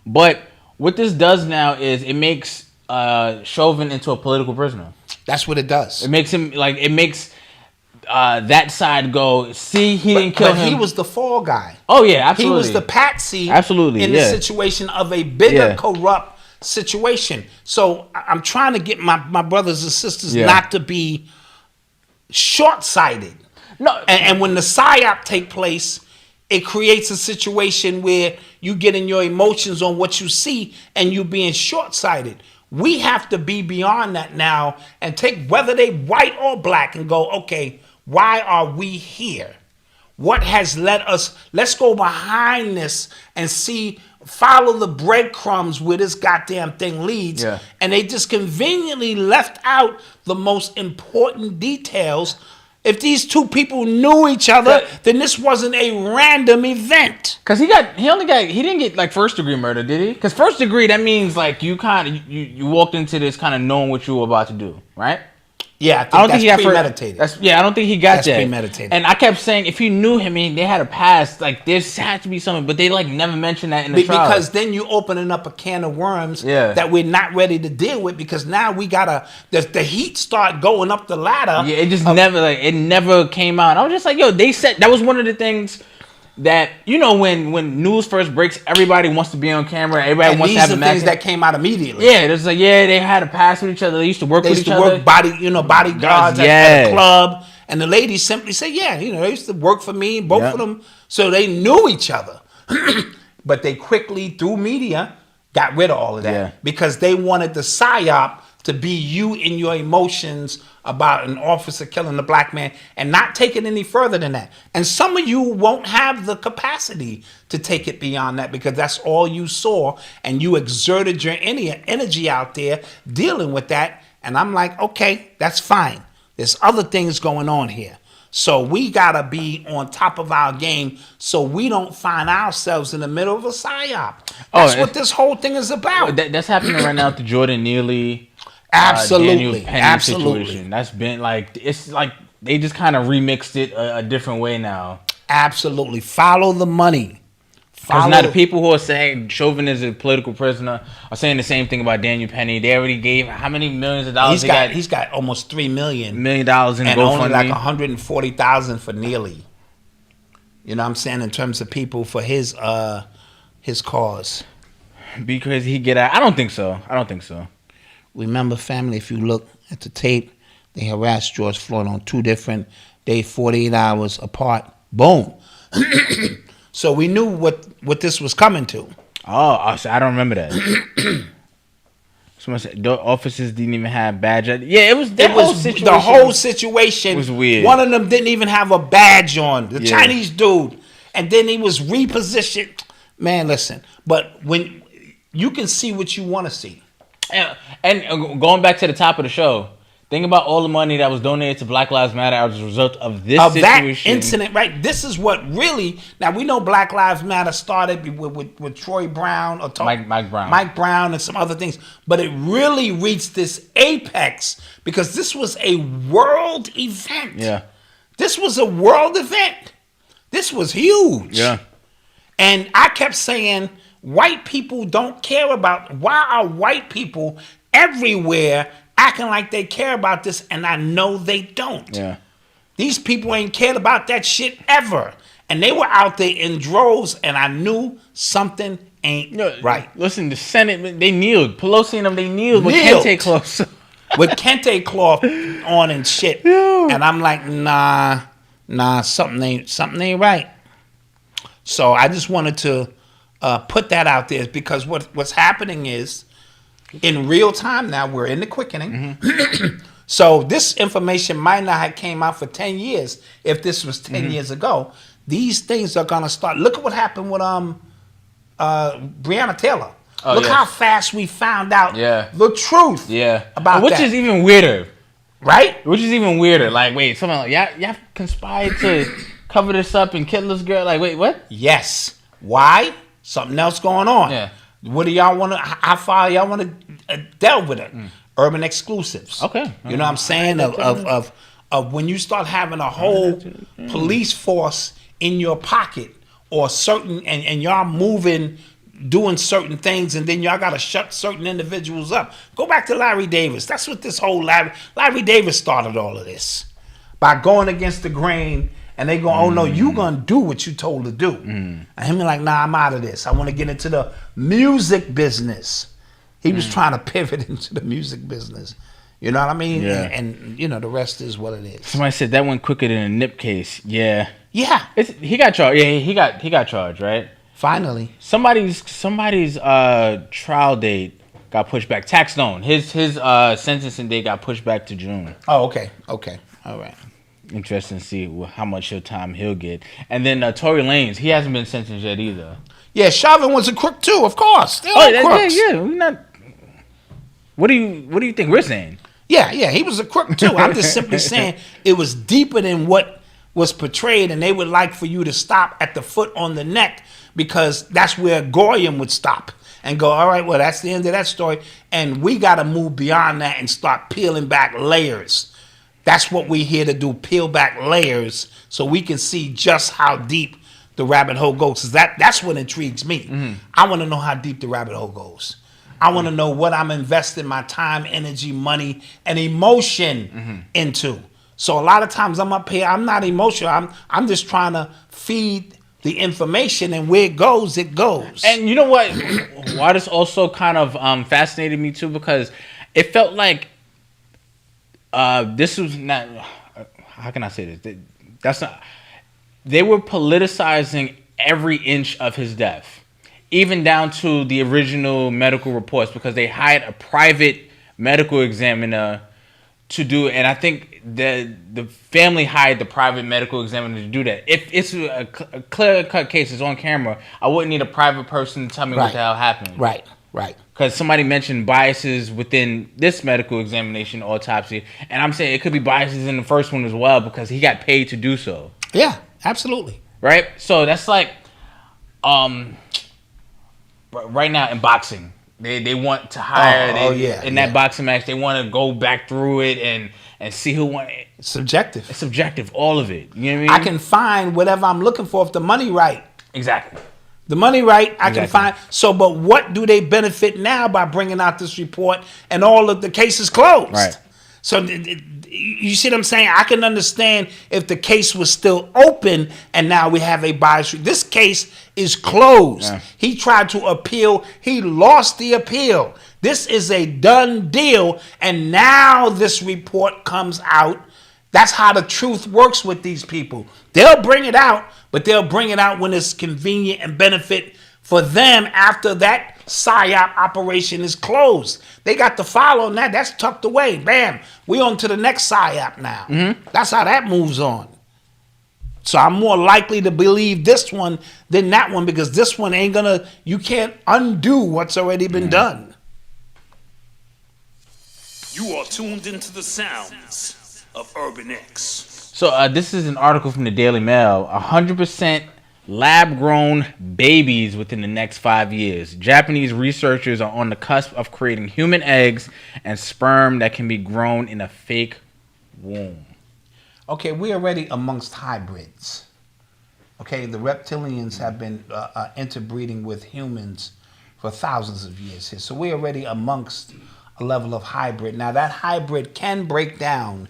But what this does now is it makes Chauvin into a political prisoner. That's what it does. It makes him that side go, see, he didn't kill him. But he was the fall guy. Oh yeah, absolutely. He was the patsy. Absolutely, in the situation of a bigger corrupt situation. So I'm trying to get my brothers and sisters not to be short-sighted. No, and when the psyop take place, it creates a situation where you get in your emotions on what you see and you being short-sighted. We have to be beyond that now and take, whether they white or black, and go, okay, why are we here? What has led us? Let's go behind this and follow the breadcrumbs where this goddamn thing leads. Yeah. And they just conveniently left out the most important details. If these two people knew each other, then this wasn't a random event. Cause he didn't get like first degree murder, did he? Cause first degree, that means like you walked into this kind of knowing what you were about to do, right? Yeah, I don't think that's premeditated. I don't think he got that. That's premeditated. And I kept saying, if he knew him, they had a past, like there had to be something, but they like never mentioned that in the trial. Because then you opening up a can of worms that we're not ready to deal with, because now we gotta, the heat start going up the ladder. Yeah, it just never came out. I was just like, yo, they said that was one of the things that, when news first breaks, everybody wants to be on camera. Everybody wants to have a things that came out immediately. Yeah, it's like, they had a pass with each other. They used to work with each other. Bodyguards at a club. And the ladies simply say, they used to work for me, both of them. So they knew each other. But they quickly, through media, got rid of all of that. Because they wanted the psyop to be you in your emotions about an officer killing a black man and not take it any further than that. And some of you won't have the capacity to take it beyond that, because that's all you saw and you exerted your energy out there dealing with that. And I'm like, okay, that's fine. There's other things going on here. So we gotta be on top of our game so we don't find ourselves in the middle of a psyop. That's what this whole thing is about. That's happening right now to Jordan Neely. Absolutely. Situation. That's been like, it's like they just kind of remixed it a different way now. Absolutely. Follow the money. Because now the people who are saying Chauvin is a political prisoner are saying the same thing about Daniel Penny. They already gave how many millions of dollars? He's got almost $3 million in and GoFundMe. Only like $140,000 for Neely. You know what I'm saying, in terms of people for his cause. Because he get out. I don't think so. Remember, family, if you look at the tape, they harassed George Floyd on 2 different days, 48 hours apart. Boom. So we knew what this was coming to. Oh, I don't remember that. Someone said the officers didn't even have badge. Yeah, it was the whole situation was weird. One of them didn't even have a badge on. The Chinese dude, and then he was repositioned. Man, listen, but when you can see what you want to see. And going back to the top of the show, Think about all the money that was donated to Black Lives Matter as a result of this situation. That incident, right? This is what really. Now we know Black Lives Matter started with Troy Brown or Mike Brown and some other things, but it really reached this apex because this was a world event. Yeah, this was a world event. This was huge. Yeah, and I kept saying, white people don't care about. Why are white people everywhere acting like they care about this? And I know they don't. Yeah. These people ain't cared about that shit ever. And they were out there in droves, and I knew something ain't right. Listen, the Senate, they kneeled. Pelosi and them, they kneeled with kente cloths. With kente cloth on and shit. Yeah. And I'm like, nah, something ain't right. So I just wanted to put that out there because what's happening is, in real time now, we're in the quickening. Mm-hmm. So this information might not have came out for 10 years. If this was 10 years ago, these things are going to start. Look at what happened with Breonna Taylor. Look how fast we found out the truth about Which that. is even weirder. Right? Which is even weirder. Like, wait, something like, y'all conspired to cover this up and kill this girl? Like, wait, what? Yes. Why? Something else going on. Yeah. What do y'all want to? How far y'all want to delve with it? Urban exclusives. Okay. You know what I'm saying? Of when you start having a whole police force in your pocket or certain and y'all moving, doing certain things, and then y'all got to shut certain individuals up. Go back to Larry Davis. That's what this whole Larry Davis started all of this by going against the grain. And they go, oh no, you gonna do what you told to do. And him like, nah, I'm out of this. I want to get into the music business. He was trying to pivot into the music business. You know what I mean? Yeah. And you know, the rest is what it is. Somebody said that went quicker than a nip case. Yeah. Yeah. He got charged. Yeah, he got charged, right? Finally. Somebody's trial date got pushed back. Tax Stone. His sentencing date got pushed back to June. Oh, okay. All right. Interesting to see how much time he'll get. And then Tory Lanez, he hasn't been sentenced yet either. Yeah, Chauvin was a crook too, of course. They're all crooks. Yeah. We're not. What do you think we're saying? Yeah, he was a crook too. I'm just simply saying it was deeper than what was portrayed, and they would like for you to stop at the foot on the neck because that's where Goyim would stop and go, all right, well, that's the end of that story, and we got to move beyond that and start peeling back layers. That's what we're here to do, peel back layers so we can see just how deep the rabbit hole goes. 'Cause that's what intrigues me. I want to know how deep the rabbit hole goes. I want to know what I'm investing my time, energy, money, and emotion into. So a lot of times I'm up here, I'm not emotional. I'm just trying to feed the information, and where it goes, it goes. And you know what? Why this also kind of fascinated me too, because it felt like this was not. How can I say this? That's not. They were politicizing every inch of his death, even down to the original medical reports, because they hired a private medical examiner to do it. And I think the family hired the private medical examiner to do that. If it's a clear-cut case, it's on camera, I wouldn't need a private person to tell me what the hell happened. Right. Because somebody mentioned biases within this medical examination autopsy, and I'm saying it could be biases in the first one as well because he got paid to do so. Yeah, absolutely. Right? So that's like, right now in boxing, they want to hire that boxing match. They want to go back through it and see who won. It's subjective. It's subjective, all of it. You know what I mean? I can find whatever I'm looking for if the money right. Exactly. The money right, I can find. So, but what do they benefit now by bringing out this report and all of the cases closed? Right. So, you see what I'm saying? I can understand if the case was still open and now we have a bias. This case is closed. Yeah. He tried to appeal. He lost the appeal. This is a done deal. And now this report comes out. That's how the truth works with these people. They'll bring it out, but they'll bring it out when it's convenient and benefit for them after that PSYOP operation is closed. They got the file on that. That's tucked away. Bam. We on to the next PSYOP now. Mm-hmm. That's how that moves on. So I'm more likely to believe this one than that one because this one ain't gonna, you can't undo what's already been done. You are tuned into the sounds of Urban X. So this is an article from the Daily Mail. 100% lab-grown babies within the next 5 years. Japanese researchers are on the cusp of creating human eggs and sperm that can be grown in a fake womb. Okay, we're already amongst hybrids. Okay, the reptilians have been interbreeding with humans for thousands of years here. So we're already amongst a level of hybrid. Now that hybrid can break down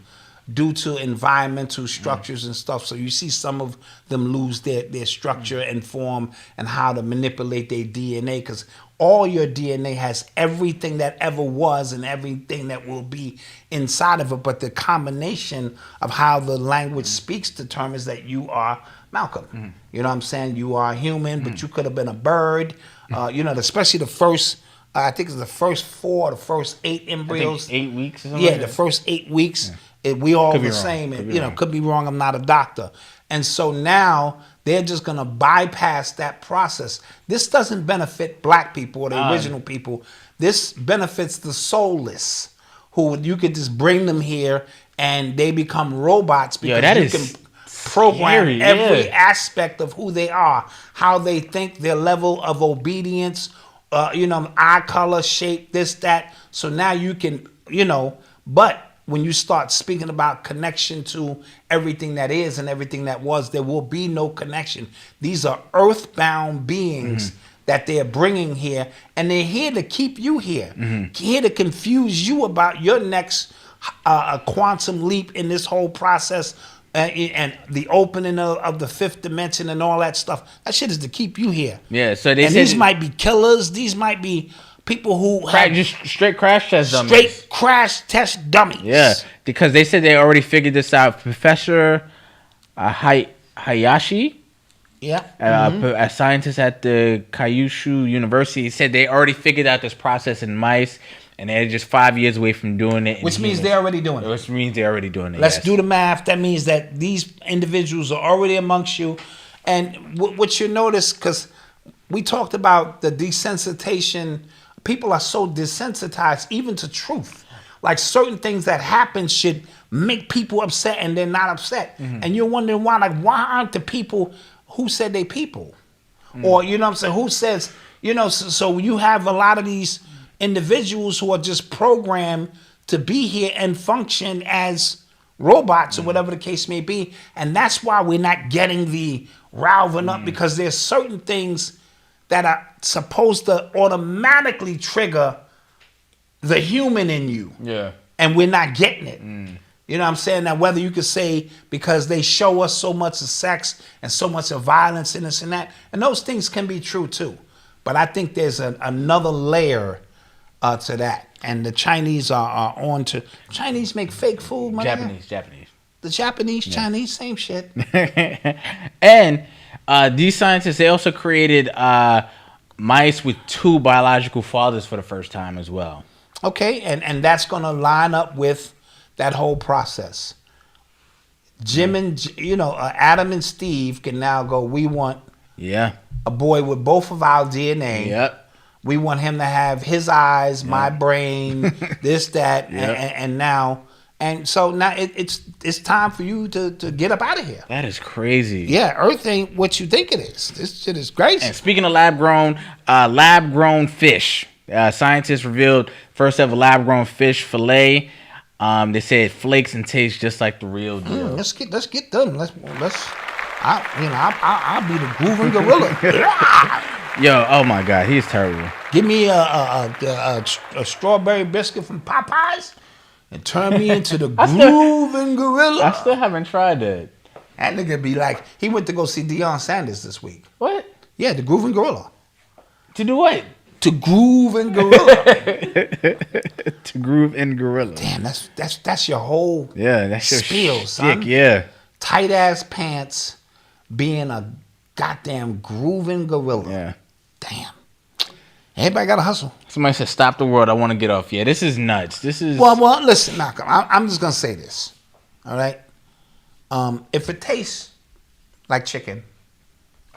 due to environmental structures and stuff. So you see some of them lose their structure and form and how to manipulate their DNA, because all your DNA has everything that ever was and everything that will be inside of it. But the combination of how the language speaks determines that you are Malcolm. You know what I'm saying? You are human, but you could have been a bird. You know, especially the first, I think it's the first 4 or the first 8 embryos. 8 weeks or something Yeah, like the that? first 8 weeks. We all the same. And, you know, could be wrong. I'm not a doctor. And so now they're just going to bypass that process. This doesn't benefit black people or the original people. This benefits the soulless, who you could just bring them here and they become robots because you can program every aspect of who they are, how they think, their level of obedience, you know, eye color, shape, this, that. So now you can, you know, but when you start speaking about connection to everything that is and everything that was, there will be no connection. These are earthbound beings that they're bringing here, and they're here to keep you here, here to confuse you about your next quantum leap in this whole process and the opening of the 5th dimension and all that stuff. That shit is to keep you here. Yeah, so they and said these might be killers. These might be people who have just straight crash test dummies. Straight crash test dummies. Yeah, because they said they already figured this out. Professor Hayashi, a scientist at the Kyushu University, said they already figured out this process in mice, and they're just 5 years away from doing it. Which means they're already doing it. Which means they're already doing it. Let's do the math. That means that these individuals are already amongst you. And what you notice, because we talked about the desensitization. People are so desensitized even to truth. Like certain things that happen should make people upset and they're not upset. And you're wondering why, like, why aren't the people who said they people? Or, you know what I'm saying, who says, you know, so you have a lot of these individuals who are just programmed to be here and function as robots or whatever the case may be. And that's why we're not getting the ralving up, because there's certain things that are supposed to automatically trigger the human in you. Yeah. And we're not getting it. You know what I'm saying? Now, whether you could say because they show us so much of sex and so much of violence and this and that, and those things can be true too. But I think there's another layer to that. And the Chinese are on to... Chinese make fake food, my Japanese. The Japanese, Chinese, same shit. And these scientists, they also created mice with 2 biological fathers for the first time as well. Okay, and that's going to line up with that whole process. Jim and, you know, Adam and Steve can now go, we want a boy with both of our DNA. Yep. We want him to have his eyes, my brain, this, that, and now... And so now it's time for you to get up out of here. That is crazy. Yeah, Earth ain't what you think it is. This shit is crazy. And speaking of lab-grown fish, scientists revealed first ever lab-grown fish fillet. They said it flakes and tastes just like the real deal. Let's get done. I'll be the grooving gorilla. Yo, oh my God, he's terrible. Give me a strawberry biscuit from Popeyes. And turn me into the grooving gorilla. I still haven't tried that. That nigga be like, he went to go see Deion Sanders this week. What? Yeah, the grooving gorilla. To do what? To groove and gorilla. To groove and gorilla. Damn, that's your whole that's your spiel, son. Yeah. Tight ass pants, being a goddamn grooving gorilla. Yeah. Damn. Everybody got to hustle. Somebody said, stop the world. I want to get off. Yeah, this is nuts. This is... Well, listen, Malcolm. I'm just going to say this. All right? If it tastes like chicken,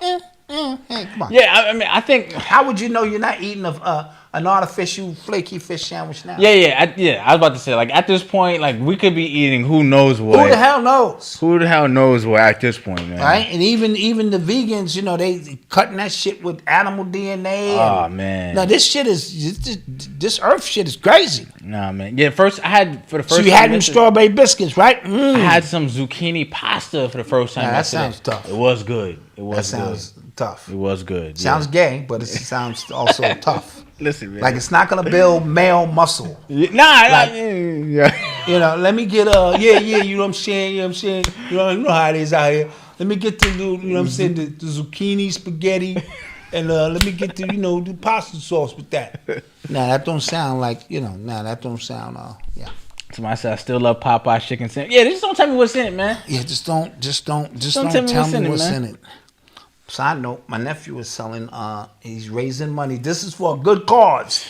hey, come on. Yeah, I mean, I think... How would you know you're not eating a an artificial flaky fish sandwich now. Yeah. I was about to say, like, at this point, like, we could be eating who knows what. Who the hell knows? Who the hell knows what at this point, man? Right? And even the vegans, you know, they cutting that shit with animal DNA. Oh, man. No, this shit is, this earth shit is crazy. Nah, man. Yeah, first, I had, for the first time. So you had them strawberry biscuits, right? I had some zucchini pasta for the first time. That sounds tough. It was good. That sounds tough. It was good. Sounds gay, but it sounds also tough. Listen, man. Like, it's not gonna build male muscle. Yeah. You know, let me get you know what I'm saying? You know what I'm saying? You know how it is out here. Let me get to you know what I'm saying, the zucchini spaghetti, and let me get to the pasta sauce with that. Nah, that don't sound like that don't sound Somebody said I still love Popeye's chicken sandwich. Yeah, just don't tell me what's in it, man. Yeah, just don't tell me what's in it. Side note, my nephew is selling, he's raising money. This is for a good cause.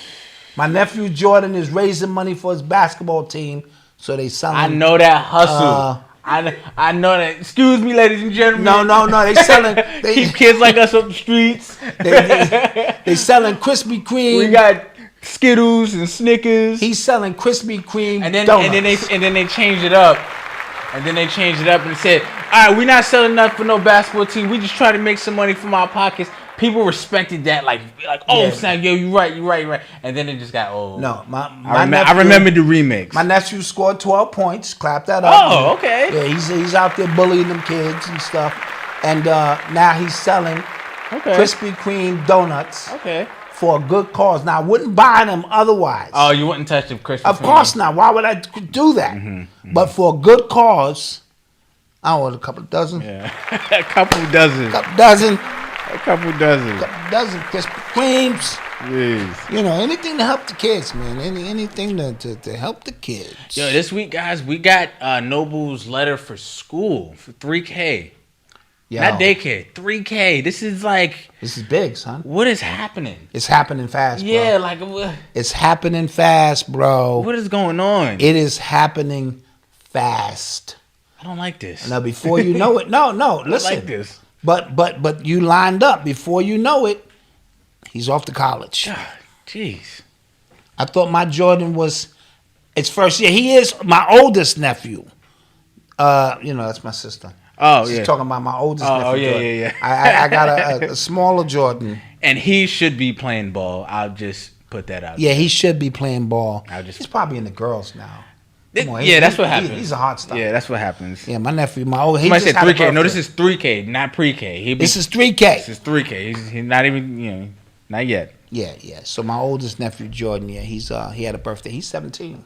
My nephew Jordan is raising money for his basketball team, so they selling. I know that hustle. I know that. Excuse me, ladies and gentlemen. No. They selling. They keep kids like us up the streets. They selling Krispy Kreme. We got Skittles and Snickers. He's selling Krispy Kreme and then donuts. and then they changed it up. And then they changed it up and said, all right, we're not selling nothing for no basketball team. We just try to make some money from our pockets. People respected that, like, snap, yo, you right. And then it just got old. No, I remember the remix. My nephew scored 12 points. Clap that up. Oh, okay. Yeah, he's out there bullying them kids and stuff. And now he's selling Krispy Kreme donuts. Okay. For a good cause. Now, I wouldn't buy them otherwise. Oh, you wouldn't touch the Krispy Kreme? Of course not. Why would I do that? Mm-hmm. But for a good cause, I want a couple dozen. Yeah, a couple dozen. A couple dozen Krispy Kremes. Jeez. You know, anything to help the kids, man. Anything to help the kids. Yo, this week, guys, we got Noble's letter for school for $3K. Yo. Not daycare, $3K. This is big, son. What is happening? It's happening fast, bro. Yeah, like it's happening fast, bro. What is going on? It is happening fast. I don't like this. Now, before you know it, no, listen. I don't like this. But you lined up. Before you know it, he's off to college. God, jeez. I thought my Jordan was its first year. He is my oldest nephew. That's my sister. Oh, she's yeah. talking about my oldest nephew. Oh, yeah, Jordan. yeah. I got a smaller Jordan. And he should be playing ball. I'll just put that out. Yeah, he should be playing ball. He's probably in the girls now. That's what happens. He's a hot stuff. Yeah, that's what happens. Yeah, my nephew, my old. Somebody said $3K. No, this is $3K, not pre-K. This is $3K. This is $3K. He's not even, not yet. Yeah. So my oldest nephew Jordan, he had a birthday. He's 17.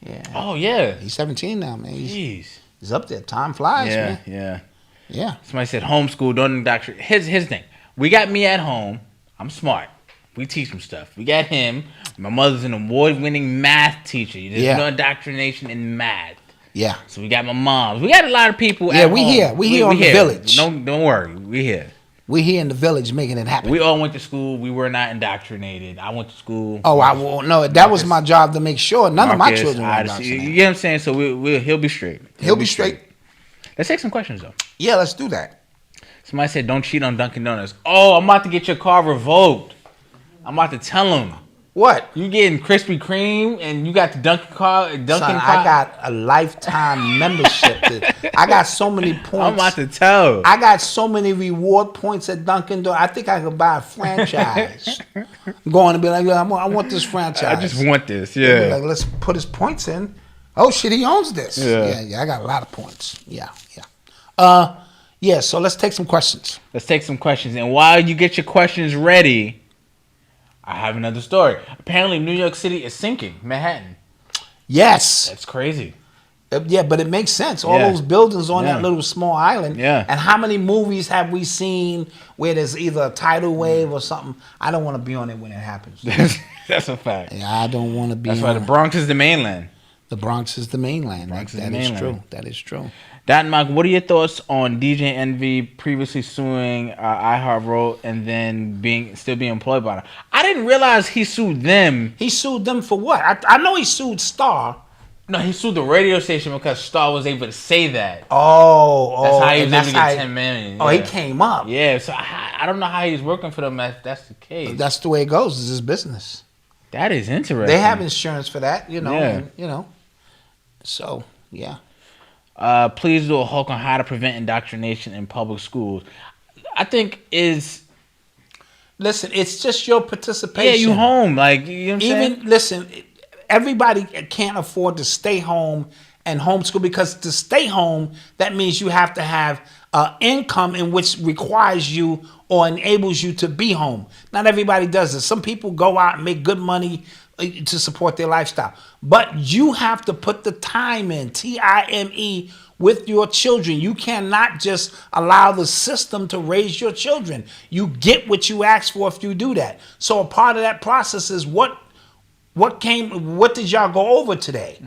Yeah. Oh yeah. He's 17 now, man. Jeez. He's up there. Time flies, man. Yeah. Somebody said homeschool, don't indoctrinate. Here's thing. We got me at home. I'm smart. We teach him stuff. We got him. My mother's an award-winning math teacher. There's no indoctrination in math. Yeah. So we got my mom. We got a lot of people at home. We here on the village. Don't worry. We here. We here in the village making it happen. We all went to school. We were not indoctrinated. I went to school. Oh, I won't. No, that was my job to make sure none of my children were indoctrinated. You get what I'm saying? So he'll be straight. He'll be straight. Let's take some questions, though. Yeah, let's do that. Somebody said, don't cheat on Dunkin' Donuts. Oh, I'm about to get your car revoked. I'm about to tell him. What? You getting Krispy Kreme and you got the Dunkin' car? Son, I got a lifetime membership. I got so many points. I'm about to tell. I got so many reward points at Dunkin' Donuts. I think I could buy a franchise. Going to be like, I want this franchise. I just want this, yeah. Like, let's put his points in. Oh, shit, he owns this. Yeah, I got a lot of points. Yeah. So let's take some questions. And while you get your questions ready, I have another story. Apparently, New York City is sinking. Manhattan. Yes. That's crazy. Yeah, but it makes sense. All those buildings on that little small island. Yeah. And how many movies have we seen where there's either a tidal wave or something? I don't want to be on it when it happens. That's a fact. Yeah, I don't want to be. That's why the Bronx is the mainland. The Bronx is the mainland. That is true. Dot and Malcom, what are your thoughts on DJ Envy previously suing iHeartRadio and then still being employed by them? I didn't realize he sued them. He sued them for what? I know he sued Star. No, he sued the radio station because Star was able to say that. Oh. That's how he was able to get $10 million. Oh, he came up. Yeah, so I I don't know how he's working for them if that's the case. That's the way it goes. It's his business. That is interesting. They have insurance for that, Yeah. and, So, yeah. Please do a Hulk on how to prevent indoctrination in public schools. I think Listen, it's just your participation. Yeah, you home. Like, you know what I'm saying? Listen, everybody can't afford to stay home and homeschool, because to stay home, that means you have to have income in which requires you or enables you to be home. Not everybody does it. Some people go out and make good money to support their lifestyle. But you have to put the time in, time, with your children. You cannot just allow the system to raise your children. You get what you ask for if you do that. So a part of that process is what did y'all go over today?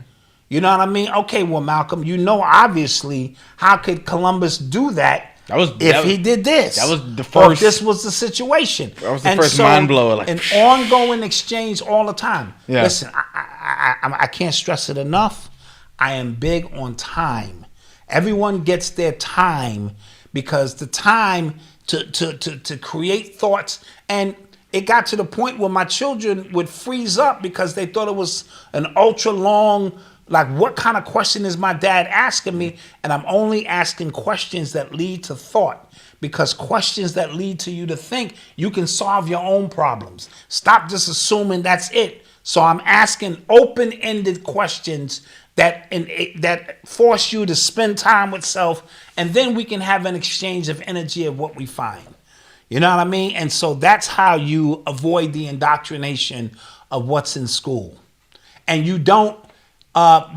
You know what I mean? Okay, well, Malcolm, obviously, how could Columbus do that if he did this? That was the first. Or if this was the situation. That was the first mind blower. An ongoing exchange all the time. Yeah. Listen, I can't stress it enough. I am big on time. Everyone gets their time, because the time to create thoughts. And it got to the point where my children would freeze up because they thought it was an ultra long, like, what kind of question is my dad asking me? And I'm only asking questions that lead to thought, because questions that lead to you to think, you can solve your own problems. Stop just assuming that's it. So I'm asking open-ended questions that force you to spend time with self, and then we can have an exchange of energy of what we find. You know what I mean? And so that's how you avoid the indoctrination of what's in school. And you don't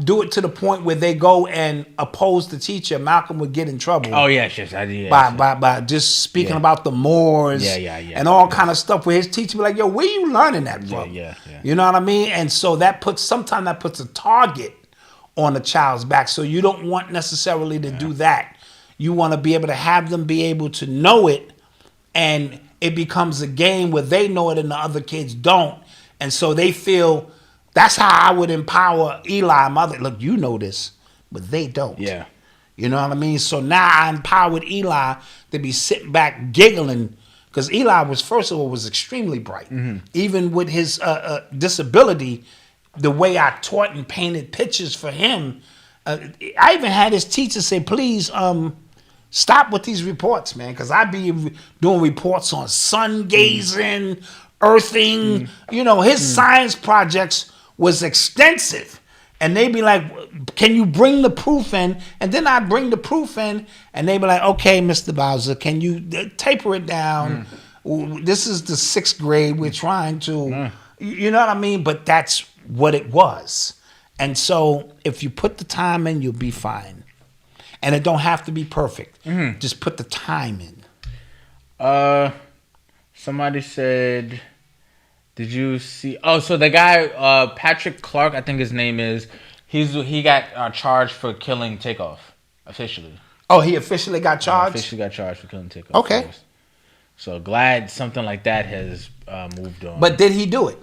do it to the point where they go and oppose the teacher. Malcolm would get in trouble. Oh, yes, I did. By just speaking about the Moors and all kind of stuff, where his teacher be like, yo, where you learning that from? Yeah. You know what I mean? And so sometimes that puts a target on a child's back. So you don't want necessarily to do that. You want to be able to have them be able to know it, and it becomes a game where they know it and the other kids don't. And so they feel, that's how I would empower Eli, mother. Look, you know this, but they don't. Yeah. You know what I mean? So now I empowered Eli to be sitting back giggling, because Eli was extremely bright. Mm-hmm. Even with his disability, the way I taught and painted pictures for him, I even had his teacher say, please, stop with these reports, man, because I be doing reports on sun gazing, earthing. His science projects was extensive. And they'd be like, can you bring the proof in? And then I'd bring the proof in, and they'd be like, okay, Mr. Bowser, can you taper it down? This is the 6th grade. We're trying to, you know what I mean? But that's what it was. And so if you put the time in, you'll be fine. And it don't have to be perfect. Mm-hmm. Just put the time in. Somebody said, did you see? Oh, so the guy, Patrick Clark, I think his name is, he got charged for killing Takeoff, officially. Oh, he officially got charged? Officially got charged for killing Takeoff. Okay. So glad something like that has moved on. But did he do it?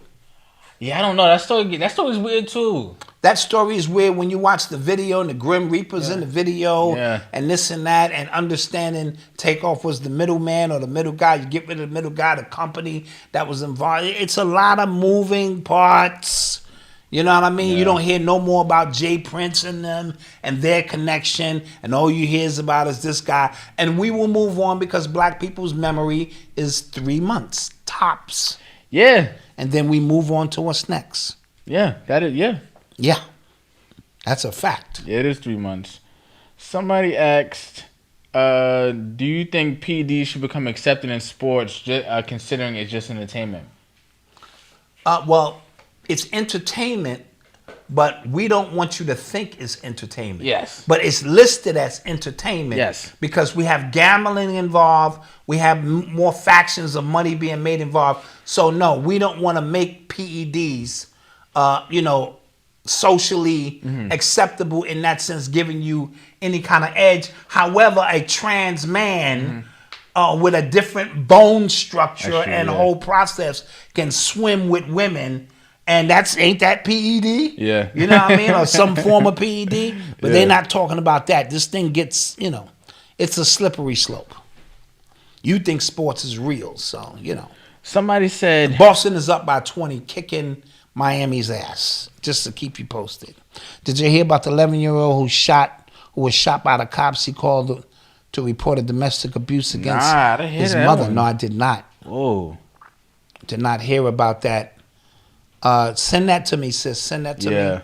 Yeah, I don't know. That story's weird too. That story is weird when you watch the video and the Grim Reapers in the video and this and that, and understanding Takeoff was the middleman or the middle guy. You get rid of the middle guy, the company that was involved. It's a lot of moving parts. You know what I mean? Yeah. You don't hear no more about Jay Prince and them and their connection, and all you hear is about is this guy. And we will move on, because black people's memory is 3 months, tops. Yeah. And then we move on to what's next. Yeah, Yeah, that's a fact. Yeah, it is 3 months. Somebody asked, do you think PEDs should become accepted in sports, considering it's just entertainment? Well, it's entertainment, but we don't want you to think it's entertainment. Yes. But it's listed as entertainment. Yes. Because we have gambling involved. We have more factions of money being made involved. So, no, we don't want to make PEDs, socially acceptable in that sense, giving you any kind of edge. However, a trans man with a different bone structure and whole process can swim with women, and ain't that PED? Yeah. You know what I mean? Or some form of PED, but they're not talking about that. This thing gets, it's a slippery slope. You think sports is real, so you know. Somebody said Boston is up by 20, kicking Miami's ass. Just to keep you posted. Did you hear about the 11-year-old who was shot by the cops? He called to report a domestic abuse against his mother. No, I did not. Whoa. Did not hear about that. Send that to me, sis. Send that to me.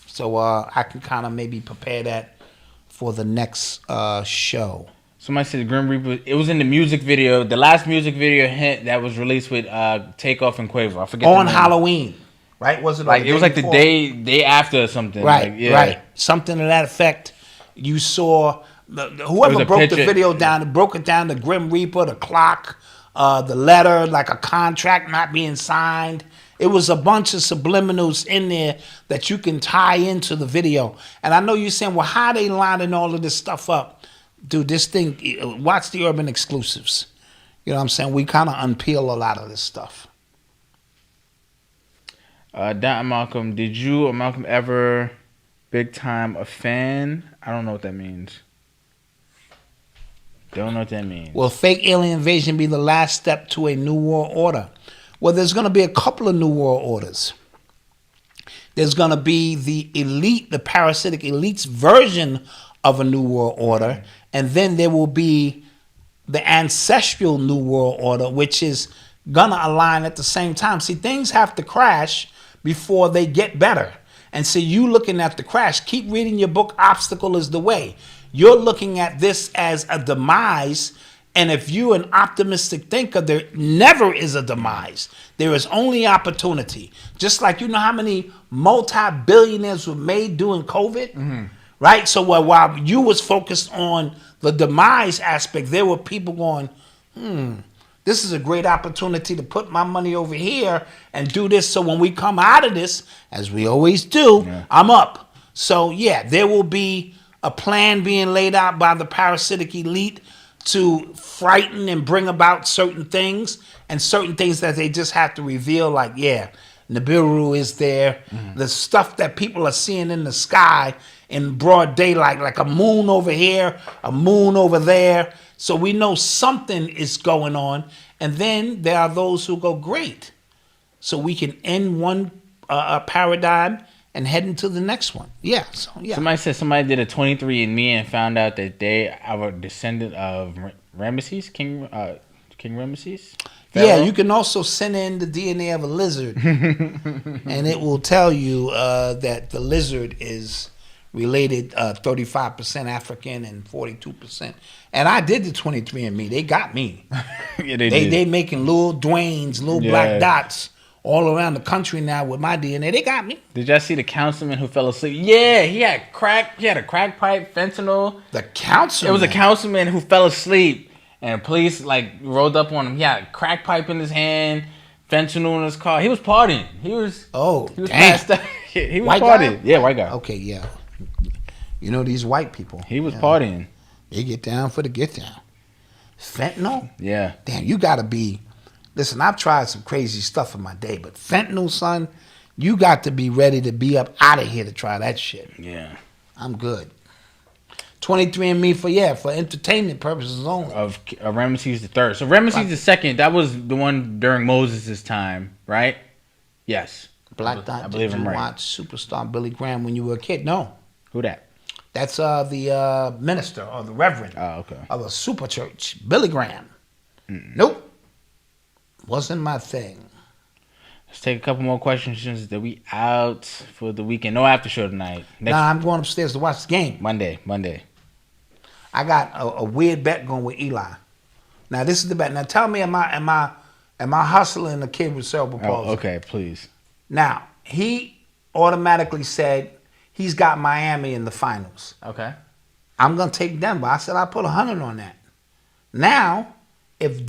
So I can kind of maybe prepare that for the next show. Somebody said Grim Reaper. It was in the music video. The last music video hint that was released with Takeoff and Quavo. I forget. On Halloween, right? Was it like it was like the day after or something? Right, like, yeah. Right. Something to that effect. You saw whoever broke the video down. It broke it down. The Grim Reaper, the clock, the letter, like a contract not being signed. It was a bunch of subliminals in there that you can tie into the video. And I know you're saying, well, how are they lining all of this stuff up? Dude, this thing, watch the Urban Exclusives. You know what I'm saying? We kind of unpeel a lot of this stuff. Dot and Malcom, did you or Malcolm ever big time a fan? I don't know what that means. Don't know what that means. Will fake alien invasion be the last step to a new world order? Well, there's going to be a couple of new world orders. There's going to be the elite, the parasitic elites version of a new world order. And then there will be the ancestral new world order, which is going to align at the same time. See, things have to crash before they get better. And so you looking at the crash, keep reading your book, Obstacle is the Way. You're looking at this as a demise. And if you're an optimistic thinker, there never is a demise. There is only opportunity. Just like, you know how many multi-billionaires were made during COVID? Right? So while you was focused on the demise aspect, there were people going, this is a great opportunity to put my money over here and do this. So when we come out of this, as we always do, I'm up. So yeah, there will be a plan being laid out by the parasitic elite to frighten and bring about certain things, and certain things that they just have to reveal, like, Nibiru is there. The stuff that people are seeing in the sky in broad daylight, like a moon over here, a moon over there. So we know something is going on. And then there are those who go, great. So we can end one paradigm and head into the next one. Somebody said somebody did a 23andMe and found out that they are a descendant of Ramesses, King Ramesses. Yeah, you can also send in the DNA of a lizard, and it will tell you that the lizard is related 35% African and 42%. And I did the 23andMe. They got me. They making little Dwaynes, little black dots all around the country now with my DNA. They got me. Did y'all see the councilman who fell asleep? Yeah, he had a crack pipe, fentanyl. The councilman? It was a councilman who fell asleep, and police rolled up on him. He had a crack pipe in his hand, fentanyl in his car. He was partying. He was passed out. He was white partying. Guy? Yeah, white guy. Okay, yeah. You know these white people. He was partying. They get down for the get down. Fentanyl? Yeah. Damn, you gotta be. Listen, I've tried some crazy stuff in my day, but fentanyl, son, you got to be ready to be up out of here to try that shit. Yeah. I'm good. 23andMe for entertainment purposes only. Of Ramesses III. So Ramesses II, that was the one during Moses' time, right? Yes. Black Dot. I believe did I'm you right. watch Superstar Billy Graham when you were a kid? No. Who that? That's the minister or the reverend of a super church, Billy Graham. Nope. Wasn't my thing. Let's take a couple more questions. That we out for the weekend. No after show tonight. I'm going upstairs to watch the game. Monday. I got a weird bet going with Eli. Now this is the bet. Now tell me, am I hustling a kid with cerebral palsy? Oh, okay, please. Now he automatically said he's got Miami in the finals. Okay. I'm gonna take Denver. I said I put 100 on that. Now, if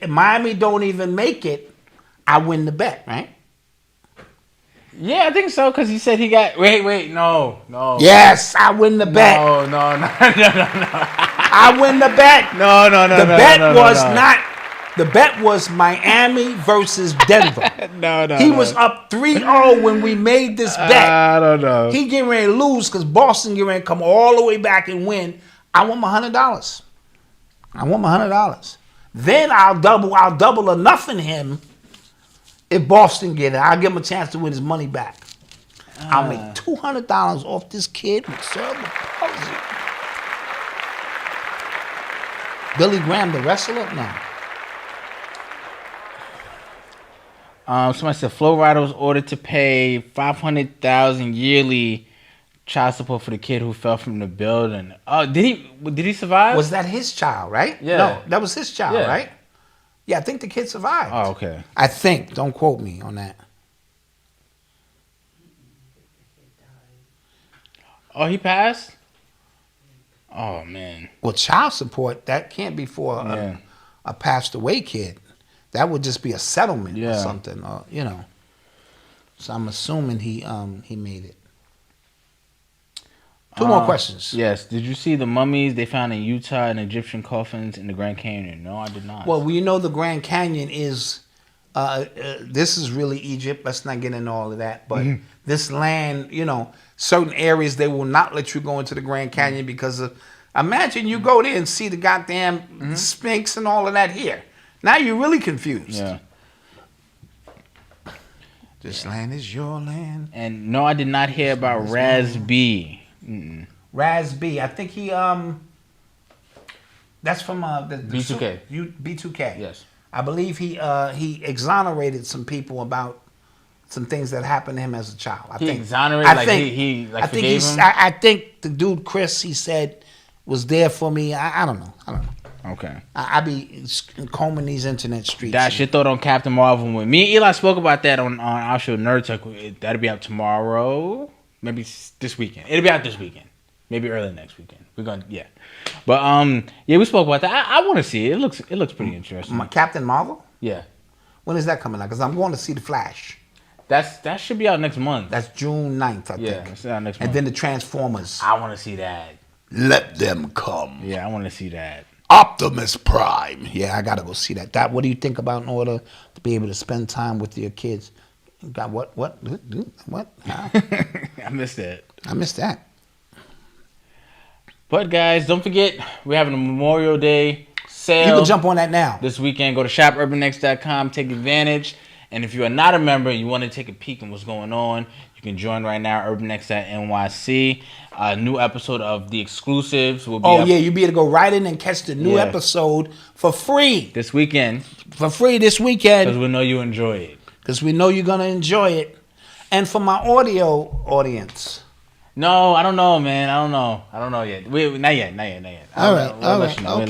Miami don't even make it, I win the bet, right? Yeah, I think so, because he said he got... Wait, no. Yes, I win the bet. No. I win the bet. No. The bet was Miami versus Denver. No. He was up 3-0 when we made this bet. I don't know. He getting ready to lose because Boston getting ready to come all the way back and win. I want my $100. Then I'll double enough in him if Boston get it. I'll give him a chance to win his money back. I'll make $200 off this kid with cerebral palsy. Billy Graham, the wrestler? No. Somebody said Floyd was ordered to pay $500,000 yearly child support for the kid who fell from the building. Oh, did he survive? Was that his child, right? Yeah. No, that was his child, right? Yeah, I think the kid survived. Oh, okay. I think. Don't quote me on that. Oh, he passed? Oh, man. Well, child support, that can't be for a passed away kid. That would just be a settlement or something, you know. So I'm assuming he made it. Two more questions. Yes. Did you see the mummies they found in Utah and Egyptian coffins in the Grand Canyon? No, I did not. Well, you know the Grand Canyon is, this is really Egypt. Let's not get into all of that. But this land, you know, certain areas, they will not let you go into the Grand Canyon because of, imagine you go there and see the goddamn Sphinx and all of that here. Now you're really confused. Yeah. This land is your land. And no, I did not hear about Raz B. Raz B. I think he that's from the B2K. B2K. Yes. I believe he exonerated some people about some things that happened to him as a child. I think forgave him? I think the dude Chris, he said, was there for me. I don't know. Okay. I be combing these internet streets. That's your thought on Captain Marvel. When me and Eli spoke about that on our show Nerd Tech, that'll be out tomorrow. Maybe this weekend. It'll be out this weekend. Maybe early next weekend. We're gonna But we spoke about that. I want to see it. It looks pretty interesting. Captain Marvel? Yeah. When is that coming out? Because I'm going to see The Flash. That should be out next month. That's June 9th, I think. Yeah, it's out next month. And then the Transformers. I want to see that. Let them come. Yeah, I want to see that. Optimus Prime. Yeah, I gotta go see that. What do you think about in order to be able to spend time with your kids? Got what? Huh? I missed that. I missed that. But guys, don't forget we're having a Memorial Day sale. You can jump on that now. This weekend, go to shopurbanx.com, take advantage. And if you are not a member, you want to take a peek at what's going on, you can join right now, urbanx.nyc. A new episode of The Exclusives will be up. You'll be able to go right in and catch the new episode for free. This weekend. For free this weekend. Because we know you enjoy it. Because we know you're going to enjoy it. And for my audio audience. No, I don't know, man. I don't know yet. Not yet. All right. Okay. All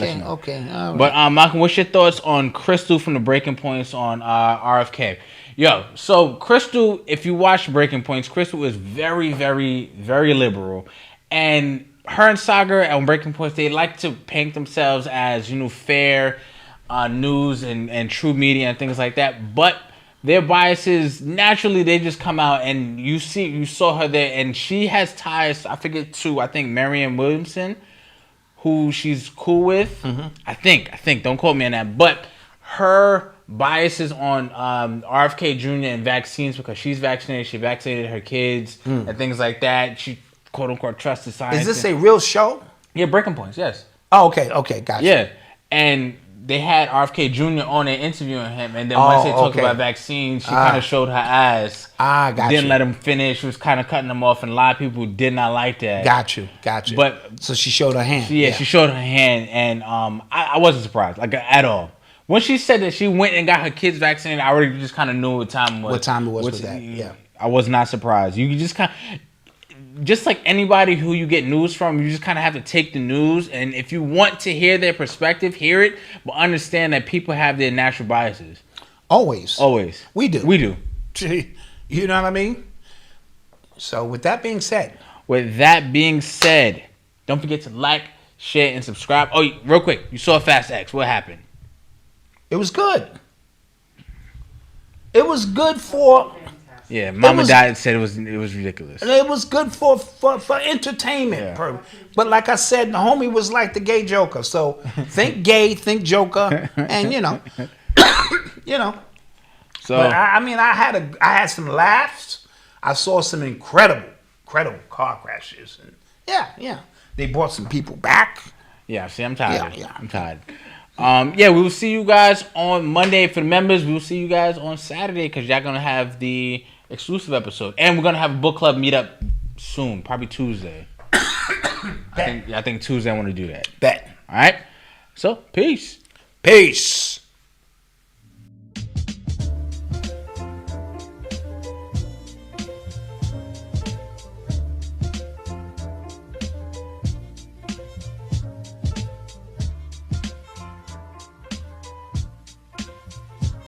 right. But Malcolm, what's your thoughts on Crystal from the Breaking Points on RFK? Yo, so Crystal, if you watch Breaking Points, Crystal is very, very, very liberal. And her and Sagar on Breaking Points, they like to paint themselves as, fair news and true media and things like that. But their biases, naturally, they just come out, and you saw her there, and she has ties, I think Marianne Williamson, who she's cool with. Mm-hmm. I think, don't quote me on that. But her biases on RFK Jr. and vaccines, because she's vaccinated, she vaccinated her kids and things like that. She, quote unquote, trusted science. Is this a real show? Yeah, Breaking Points, yes. Oh, okay, gotcha. Yeah, and they had RFK Jr. on there interviewing him, and then once they talked about vaccines, she kind of showed her ass. Gotcha. Didn't let him finish. She was kind of cutting him off, and a lot of people did not like that. Gotcha. But so she showed her hand. She showed her hand, and I wasn't surprised, at all. When she said that she went and got her kids vaccinated, I already just kind of knew what time it was. What time it was with that? Yeah. I was not surprised. You just just like anybody who you get news from, you just kind of have to take the news, and if you want to hear their perspective, hear it, but understand that people have their natural biases. Always. We do. You know what I mean? So with that being said, don't forget to like, share, and subscribe. Oh, real quick, you saw Fast X. What happened? It was good. It was good for... Yeah, Mama Died said it was ridiculous. It was good for entertainment. Yeah. But like I said, the homie was like the gay Joker. So think gay, think Joker, and So but I had some laughs. I saw some incredible car crashes, and yeah, they brought some people back. Yeah, see, I'm tired. Yeah. I'm tired. Yeah, we will see you guys on Monday for the members. We will see you guys on Saturday because y'all gonna have the exclusive episode, and we're gonna have a book club meetup soon, probably Tuesday. I think Tuesday I want to do that. Bet. All right. So peace. Peace.